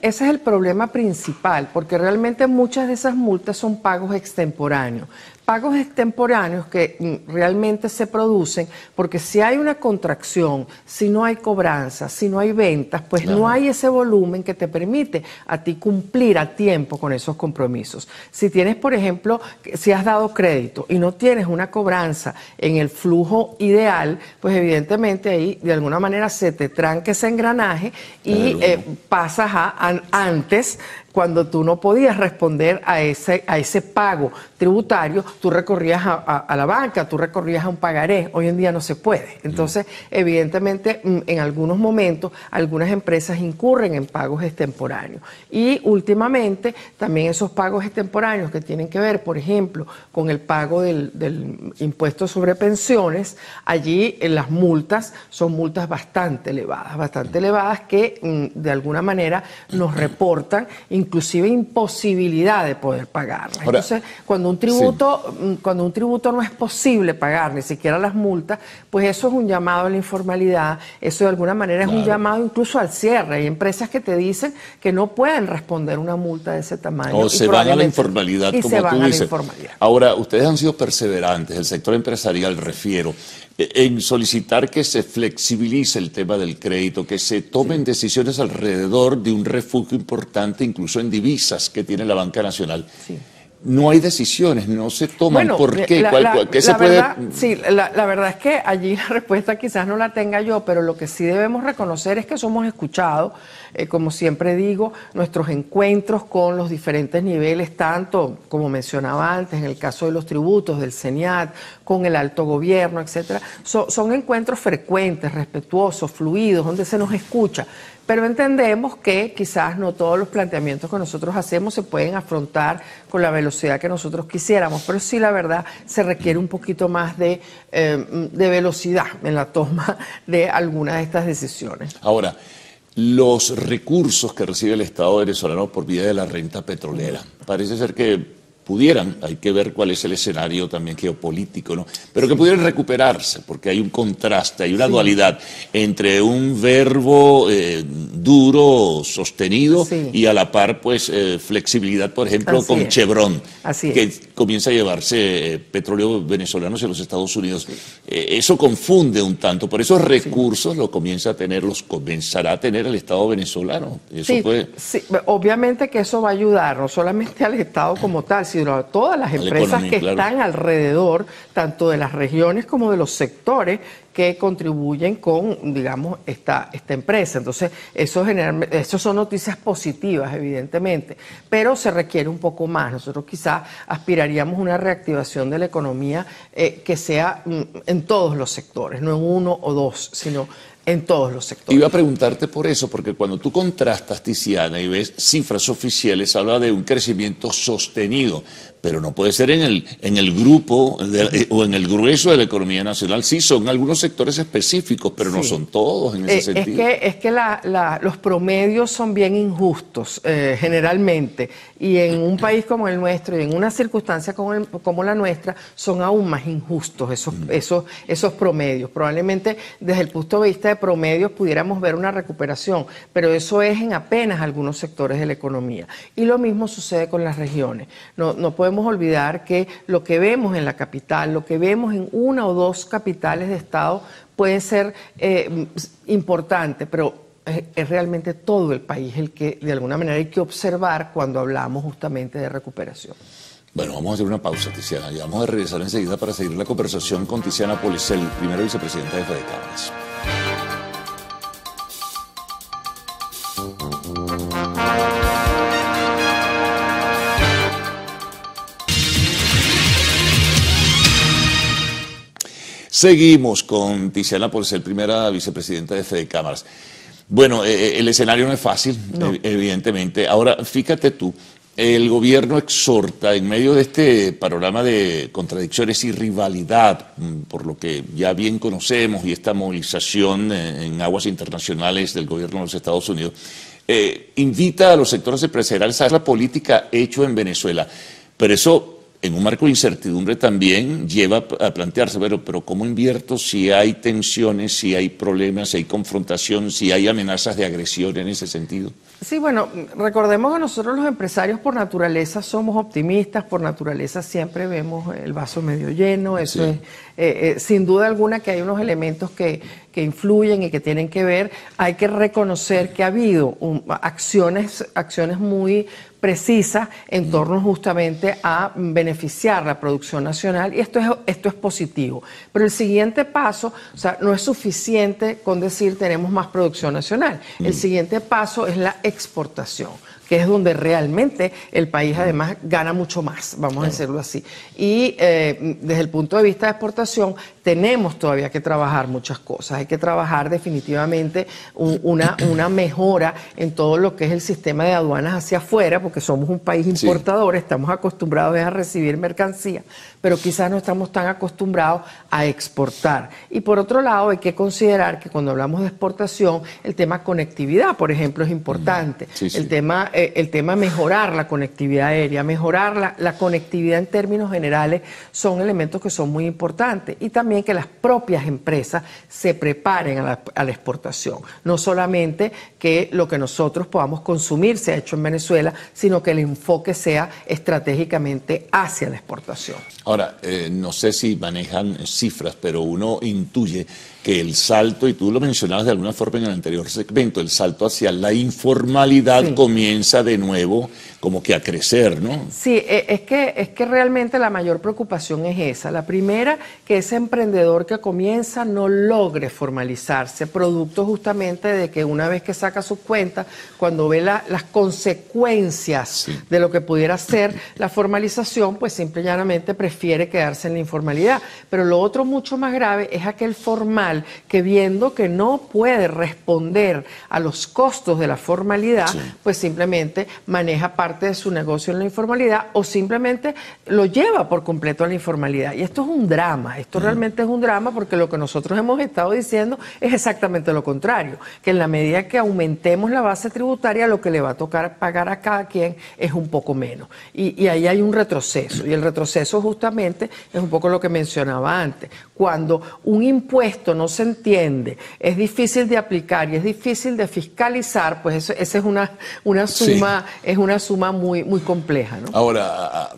es el problema principal, porque realmente muchas de esas multas son pagos extemporáneos. Pagos extemporáneos que realmente se producen porque si hay una contracción, si no hay cobranza, si no hay ventas, pues no hay ese volumen que te permite a ti cumplir a tiempo con esos compromisos. Si tienes, por ejemplo, si has dado crédito y no tienes una cobranza en el flujo ideal, pues evidentemente ahí de alguna manera se te tranca ese engranaje y pasas a antes. Cuando tú no podías responder a ese pago tributario, tú recorrías a la banca, tú recorrías a un pagaré. Hoy en día no se puede. Entonces, evidentemente, en algunos momentos, algunas empresas incurren en pagos extemporáneos. Y últimamente, también esos pagos extemporáneos que tienen que ver, por ejemplo, con el pago del impuesto sobre pensiones, allí las multas son multas bastante elevadas que de alguna manera nos reportan inclusive imposibilidad de poder pagarlas. Entonces, cuando un tributo no es posible pagar ni siquiera las multas, pues eso es un llamado a la informalidad, eso de alguna manera es un llamado incluso al cierre. Hay empresas que te dicen que no pueden responder una multa de ese tamaño. O se van a la informalidad, como tú dices. Ahora, ustedes han sido perseverantes, el sector empresarial refiero, en solicitar que se flexibilice el tema del crédito, que se tomen decisiones alrededor de un refugio importante, incluso en divisas que tiene la Banca Nacional. No hay decisiones, no se toman. Bueno, ¿por qué? ¿Qué se puede? puede...? Sí, la verdad es que allí la respuesta quizás no la tenga yo, pero lo que sí debemos reconocer es que somos escuchados, como siempre digo, nuestros encuentros con los diferentes niveles, tanto como mencionaba antes, en el caso de los tributos, del CENIAT, con el alto gobierno, etcétera, son encuentros frecuentes, respetuosos, fluidos, donde se nos escucha. Pero entendemos que quizás no todos los planteamientos que nosotros hacemos se pueden afrontar con la velocidad que nosotros quisiéramos, pero sí, la verdad, se requiere un poquito más de velocidad en la toma de algunas de estas decisiones. Ahora, los recursos que recibe el Estado venezolano por vía de la renta petrolera, parece ser que pudieran, hay que ver cuál es el escenario también geopolítico, ¿no? Pero que pudieran recuperarse, porque hay un contraste, hay una dualidad entre un verbo duro, sostenido, y a la par, pues, flexibilidad, por ejemplo, con Chevron, que comienza a llevarse petróleo venezolano hacia los Estados Unidos. Eso confunde un tanto, por esos recursos los comenzará a tener el Estado venezolano. Eso obviamente que eso va a ayudar, no solamente al Estado como tal, sino a todas las empresas que están alrededor, tanto de las regiones como de los sectores que contribuyen con, digamos, esta empresa. Entonces, eso son noticias positivas, evidentemente, pero se requiere un poco más. Nosotros quizás aspiraríamos a una reactivación de la economía que sea en todos los sectores, no en uno o dos, sino en todos los sectores. Iba a preguntarte por eso, porque cuando tú contrastas, Tiziana, y ves cifras oficiales, habla de un crecimiento sostenido, pero no puede ser en el grupo o en el grueso de la economía nacional. Sí, son algunos sectores específicos, pero no son todos en ese sentido. Es que los promedios son bien injustos, generalmente, y en un país como el nuestro y en una circunstancia como la nuestra, son aún más injustos esos promedios. Probablemente desde el punto de vista de promedios pudiéramos ver una recuperación, pero eso es en apenas algunos sectores de la economía. Y lo mismo sucede con las regiones. No podemos olvidar que lo que vemos en la capital, lo que vemos en una o dos capitales de estado puede ser importante, pero es realmente todo el país el que de alguna manera hay que observar cuando hablamos justamente de recuperación. Bueno, vamos a hacer una pausa, Tiziana, y vamos a regresar enseguida para seguir la conversación con Tiziana Policel, primera vicepresidenta de FEDECámaras. Seguimos con Tiziana Policel, primera vicepresidenta de FEDECámaras. Bueno, el escenario no es fácil, no. Evidentemente. Ahora, fíjate tú, el gobierno exhorta, en medio de este panorama de contradicciones y rivalidad, por lo que ya bien conocemos, y esta movilización en aguas internacionales del gobierno de los Estados Unidos, invita a los sectores empresariales a la política hecha en Venezuela. Pero eso, en un marco de incertidumbre, también lleva a plantearse, pero ¿cómo invierto si hay tensiones, si hay problemas, si hay confrontación, si hay amenazas de agresión en ese sentido? Sí, bueno, recordemos que nosotros los empresarios por naturaleza somos optimistas, por naturaleza siempre vemos el vaso medio lleno, eso sí. Es sin duda alguna que hay unos elementos que influyen y que tienen que ver. Hay que reconocer que ha habido acciones muy precisas en torno justamente a beneficiar la producción nacional, y esto es positivo. Pero el siguiente paso, o sea, no es suficiente con decir tenemos más producción nacional. El siguiente paso es la exportación, que es donde realmente el país además gana mucho más, vamos a decirlo así. Y desde el punto de vista de exportación tenemos todavía que trabajar muchas cosas. Hay que trabajar definitivamente una mejora en todo lo que es el sistema de aduanas hacia afuera, porque somos un país importador, estamos acostumbrados a recibir mercancía, pero quizás no estamos tan acostumbrados a exportar. Y por otro lado, hay que considerar que cuando hablamos de exportación, el tema conectividad, por ejemplo, es importante. El tema mejorar la conectividad aérea, mejorar la conectividad en términos generales, son elementos que son muy importantes. Y también que las propias empresas se preparen a la exportación. No solamente que lo que nosotros podamos consumir sea hecho en Venezuela, sino que el enfoque sea estratégicamente hacia la exportación. Ahora, no sé si manejan cifras, pero uno intuye que el salto, y tú lo mencionabas de alguna forma en el anterior segmento, el salto hacia la informalidad comienza de nuevo como que a crecer, ¿no? Sí, es que realmente la mayor preocupación es esa. La primera, que ese emprendedor que comienza no logre formalizarse, producto justamente de que una vez que saca sus cuentas, cuando ve las consecuencias de lo que pudiera ser la formalización, pues simple y llanamente prefiere quedarse en la informalidad. Pero lo otro mucho más grave es aquel formal que, viendo que no puede responder a los costos de la formalidad, pues simplemente maneja parte de su negocio en la informalidad o simplemente lo lleva por completo a la informalidad. Y esto es un drama, esto realmente es un drama, porque lo que nosotros hemos estado diciendo es exactamente lo contrario, que en la medida que aumentemos la base tributaria, lo que le va a tocar pagar a cada quien es un poco menos. Y ahí hay un retroceso, y el retroceso justamente es un poco lo que mencionaba antes. Cuando un impuesto no se entiende, es difícil de aplicar y es difícil de fiscalizar, pues esa es una suma muy compleja, ¿no? Ahora,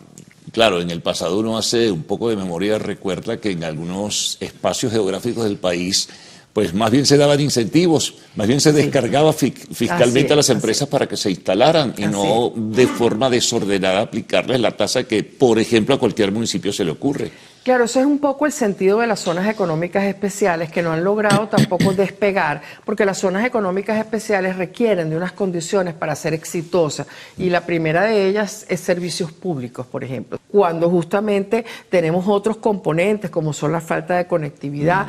claro, en el pasado uno hace un poco de memoria, recuerda que en algunos espacios geográficos del país, pues más bien se daban incentivos, más bien se descargaba fiscalmente a las empresas para que se instalaran y no de forma desordenada aplicarles la tasa que, por ejemplo, a cualquier municipio se le ocurre. Claro, eso es un poco el sentido de las zonas económicas especiales, que no han logrado tampoco despegar, porque las zonas económicas especiales requieren de unas condiciones para ser exitosas, y la primera de ellas es servicios públicos, por ejemplo. Cuando justamente tenemos otros componentes, como son la falta de conectividad,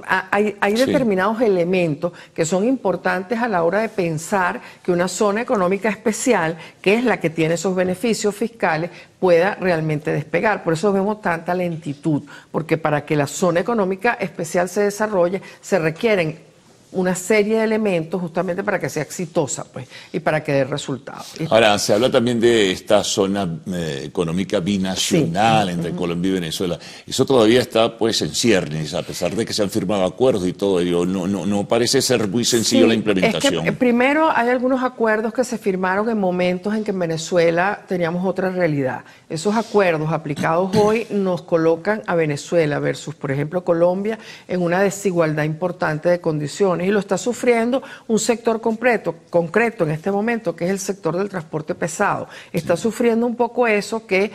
hay hay determinados elementos que son importantes a la hora de pensar que una zona económica especial, que es la que tiene esos beneficios fiscales, pueda realmente despegar. Por eso vemos tanta lentitud, porque para que la zona económica especial se desarrolle se requieren una serie de elementos justamente para que sea exitosa, pues, y para que dé resultados. Ahora, se habla también de esta zona económica binacional entre Colombia y Venezuela. Eso todavía está, pues, en ciernes, a pesar de que se han firmado acuerdos y todo ello. No parece ser muy sencillo la implementación. Es que, primero, hay algunos acuerdos que se firmaron en momentos en que en Venezuela teníamos otra realidad. Esos acuerdos aplicados hoy nos colocan a Venezuela versus, por ejemplo, Colombia en una desigualdad importante de condiciones, y lo está sufriendo un sector concreto en este momento, que es el sector del transporte pesado. Está sufriendo un poco eso, que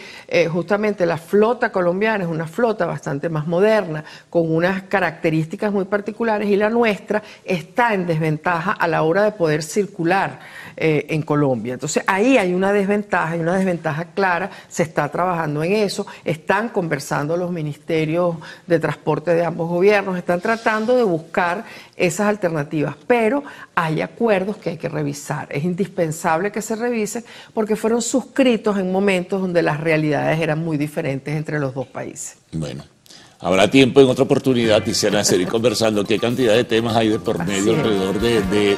justamente la flota colombiana es una flota bastante más moderna, con unas características muy particulares, y la nuestra está en desventaja a la hora de poder circular en Colombia. Entonces ahí hay una desventaja clara. Se está trabajando en eso, están conversando los ministerios de transporte de ambos gobiernos, están tratando de buscar esas alternativas, pero hay acuerdos que hay que revisar. Es indispensable que se revisen porque fueron suscritos en momentos donde las realidades eran muy diferentes entre los dos países. Bueno, habrá tiempo en otra oportunidad. Quisiera seguir conversando qué cantidad de temas hay de por medio alrededor de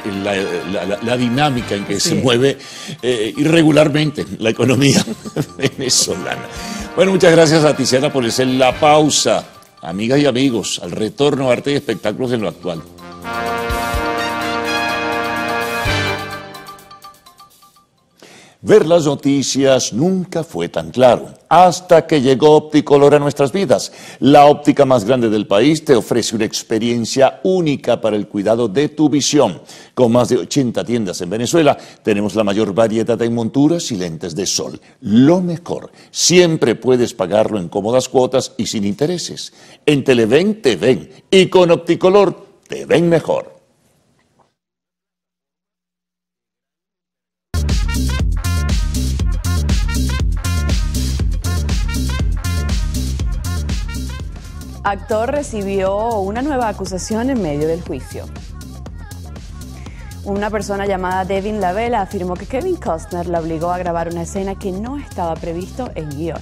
la dinámica en que se mueve irregularmente la economía venezolana. Bueno, muchas gracias a Tiziana por hacer la pausa. Amigas y amigos, al retorno, arte y espectáculos en lo actual. Ver las noticias nunca fue tan claro, hasta que llegó Opticolor a nuestras vidas. La óptica más grande del país te ofrece una experiencia única para el cuidado de tu visión. Con más de 80 tiendas en Venezuela, tenemos la mayor variedad en monturas y lentes de sol. Lo mejor, siempre puedes pagarlo en cómodas cuotas y sin intereses. En Televen te ven, y con Opticolor te ven mejor. Actor recibió una nueva acusación en medio del juicio. Una persona llamada Devin Lavela afirmó que Kevin Costner la obligó a grabar una escena que no estaba previsto en guión.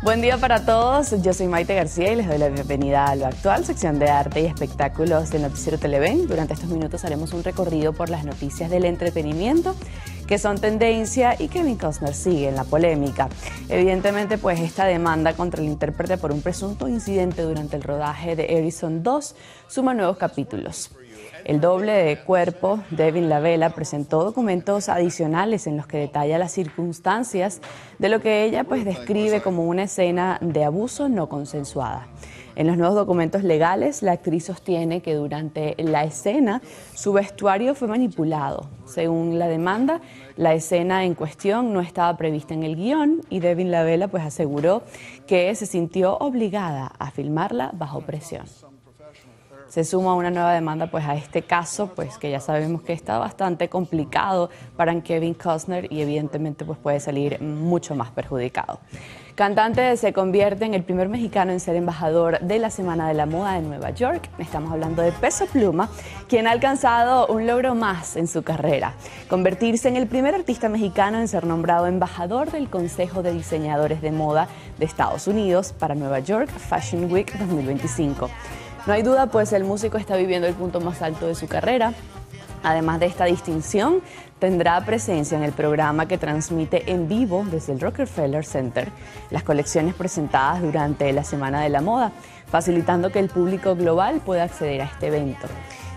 Buen día para todos, yo soy Maite García y les doy la bienvenida a Lo Actual, sección de arte y espectáculos del noticiero Televen. Durante estos minutos haremos un recorrido por las noticias del entretenimiento que son tendencia, y Kevin Costner sigue en la polémica. Evidentemente, pues esta demanda contra el intérprete por un presunto incidente durante el rodaje de Harrison 2 suma nuevos capítulos. El doble de cuerpo, Devin Lavela, presentó documentos adicionales en los que detalla las circunstancias de lo que ella pues describe como una escena de abuso no consensuada. En los nuevos documentos legales, la actriz sostiene que durante la escena su vestuario fue manipulado. Según la demanda, la escena en cuestión no estaba prevista en el guión, y Devin Lavela pues aseguró que se sintió obligada a filmarla bajo presión. Se suma una nueva demanda pues a este caso, pues que ya sabemos que está bastante complicado para Kevin Costner, y evidentemente pues puede salir mucho más perjudicado. Cantante se convierte en el primer mexicano en ser embajador de la Semana de la Moda de Nueva York. Estamos hablando de Peso Pluma, quien ha alcanzado un logro más en su carrera: convertirse en el primer artista mexicano en ser nombrado embajador del Consejo de Diseñadores de Moda de Estados Unidos para Nueva York Fashion Week 2025. No hay duda, pues el músico está viviendo el punto más alto de su carrera. Además de esta distinción, tendrá presencia en el programa que transmite en vivo desde el Rockefeller Center las colecciones presentadas durante la Semana de la Moda, facilitando que el público global pueda acceder a este evento.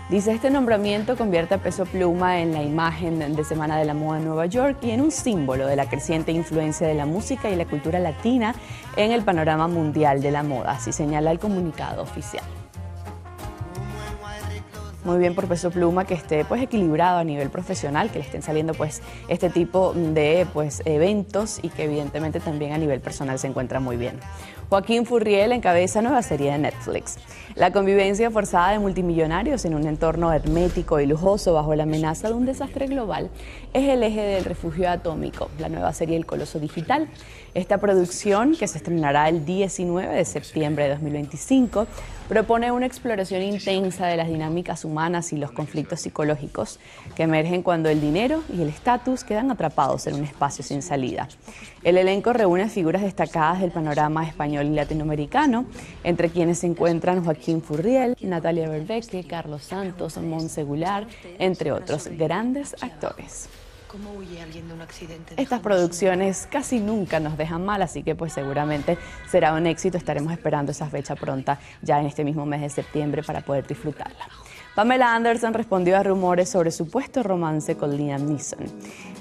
Dice, este nombramiento convierte a Peso Pluma en la imagen de Semana de la Moda en Nueva York y en un símbolo de la creciente influencia de la música y la cultura latina en el panorama mundial de la moda, así señala el comunicado oficial. Muy bien por Peso Pluma que esté pues equilibrado a nivel profesional, que le estén saliendo pues este tipo de eventos, y que evidentemente también a nivel personal se encuentra muy bien. Joaquín Furriel encabeza nueva serie de Netflix. La convivencia forzada de multimillonarios en un entorno hermético y lujoso bajo la amenaza de un desastre global es el eje del Refugio Atómico, la nueva serie El Coloso Digital. Esta producción, que se estrenará el 19 de septiembre de 2025, propone una exploración intensa de las dinámicas humanas y los conflictos psicológicos que emergen cuando el dinero y el estatus quedan atrapados en un espacio sin salida. El elenco reúne figuras destacadas del panorama español y latinoamericano, entre quienes se encuentran Joaquín Furriel, Natalia Berbeque, Carlos Santos, Montse Goulart, entre otros grandes actores. Estas producciones casi nunca nos dejan mal, así que pues seguramente será un éxito. Estaremos esperando esa fecha pronta, ya en este mismo mes de septiembre, para poder disfrutarla. Pamela Anderson respondió a rumores sobre su supuesto romance con Liam Neeson.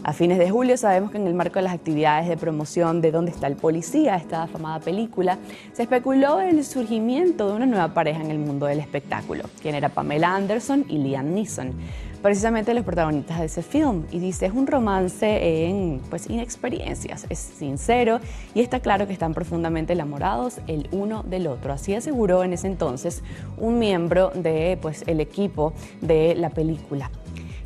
A fines de julio sabemos que en el marco de las actividades de promoción de ¿Dónde está el policía?, esta afamada película, se especuló el surgimiento de una nueva pareja en el mundo del espectáculo, quien era Pamela Anderson y Liam Neeson, precisamente los protagonistas de ese film. Y dice, es un romance en inexperiencias, es sincero y está claro que están profundamente enamorados el uno del otro. Así aseguró en ese entonces un miembro de el equipo de la película.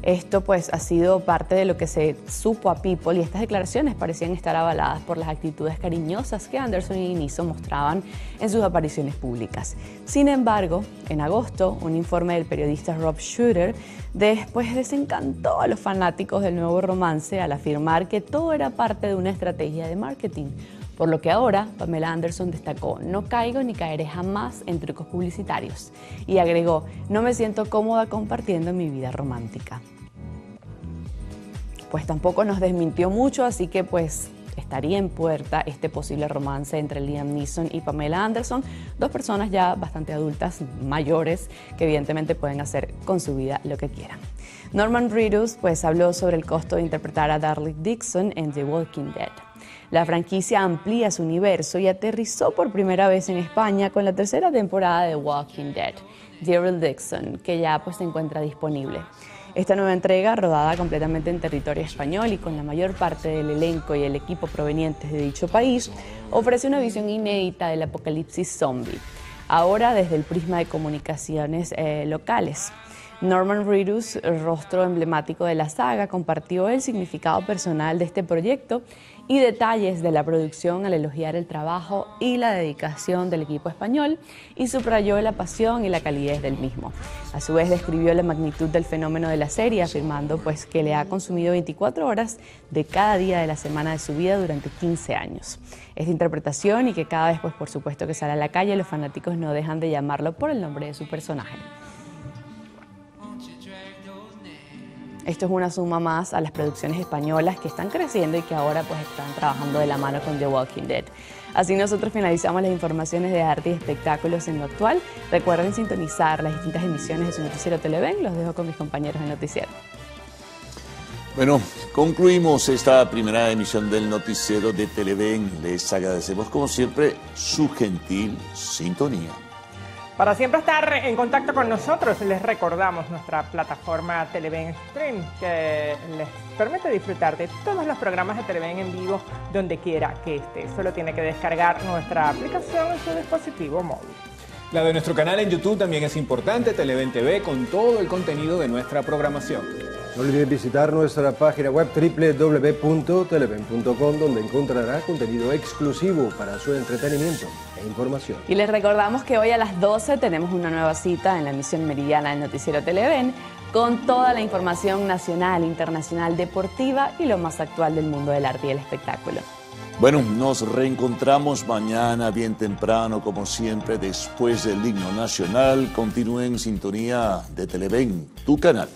Esto ha sido parte de lo que se supo a People, y estas declaraciones parecían estar avaladas por las actitudes cariñosas que Anderson y Neeson mostraban en sus apariciones públicas. Sin embargo, en agosto, un informe del periodista Rob Shooter después desencantó a los fanáticos del nuevo romance al afirmar que todo era parte de una estrategia de marketing. Por lo que ahora, Pamela Anderson destacó, no caigo ni caeré jamás en trucos publicitarios. Y agregó, no me siento cómoda compartiendo mi vida romántica. Pues tampoco nos desmintió mucho, así que estaría en puerta este posible romance entre Liam Neeson y Pamela Anderson, dos personas ya bastante adultas, mayores, que evidentemente pueden hacer con su vida lo que quieran. Norman Reedus habló sobre el costo de interpretar a Daryl Dixon en The Walking Dead. La franquicia amplía su universo y aterrizó por primera vez en España con la tercera temporada de Walking Dead, Daryl Dixon, que ya se encuentra disponible. Esta nueva entrega, rodada completamente en territorio español y con la mayor parte del elenco y el equipo provenientes de dicho país, ofrece una visión inédita del apocalipsis zombie, ahora desde el prisma de comunicaciones locales. Norman Reedus, rostro emblemático de la saga, compartió el significado personal de este proyecto y detalles de la producción al elogiar el trabajo y la dedicación del equipo español y subrayó la pasión y la calidez del mismo. A su vez describió la magnitud del fenómeno de la serie, afirmando que le ha consumido 24 horas de cada día de la semana de su vida durante 15 años. Esta interpretación y que cada vez, por supuesto que sale a la calle, los fanáticos no dejan de llamarlo por el nombre de su personaje. Esto es una suma más a las producciones españolas que están creciendo y que ahora están trabajando de la mano con The Walking Dead. Así nosotros finalizamos las informaciones de arte y espectáculos en lo actual. Recuerden sintonizar las distintas emisiones de su noticiero Televen. Los dejo con mis compañeros de noticiero. Bueno, concluimos esta primera emisión del noticiero de Televen. Les agradecemos como siempre su gentil sintonía. Para siempre estar en contacto con nosotros, les recordamos nuestra plataforma Televen Stream, que les permite disfrutar de todos los programas de Televen en vivo donde quiera que esté. Solo tiene que descargar nuestra aplicación en su dispositivo móvil. La de nuestro canal en YouTube también es importante, Televen TV, con todo el contenido de nuestra programación. No olviden visitar nuestra página web www.televen.com, donde encontrará contenido exclusivo para su entretenimiento e información. Y les recordamos que hoy a las 12 tenemos una nueva cita en la emisión meridiana del noticiero Televen con toda la información nacional, internacional, deportiva y lo más actual del mundo del arte y el espectáculo. Bueno, nos reencontramos mañana bien temprano, como siempre, después del himno nacional. Continúen en sintonía de Televen, tu canal.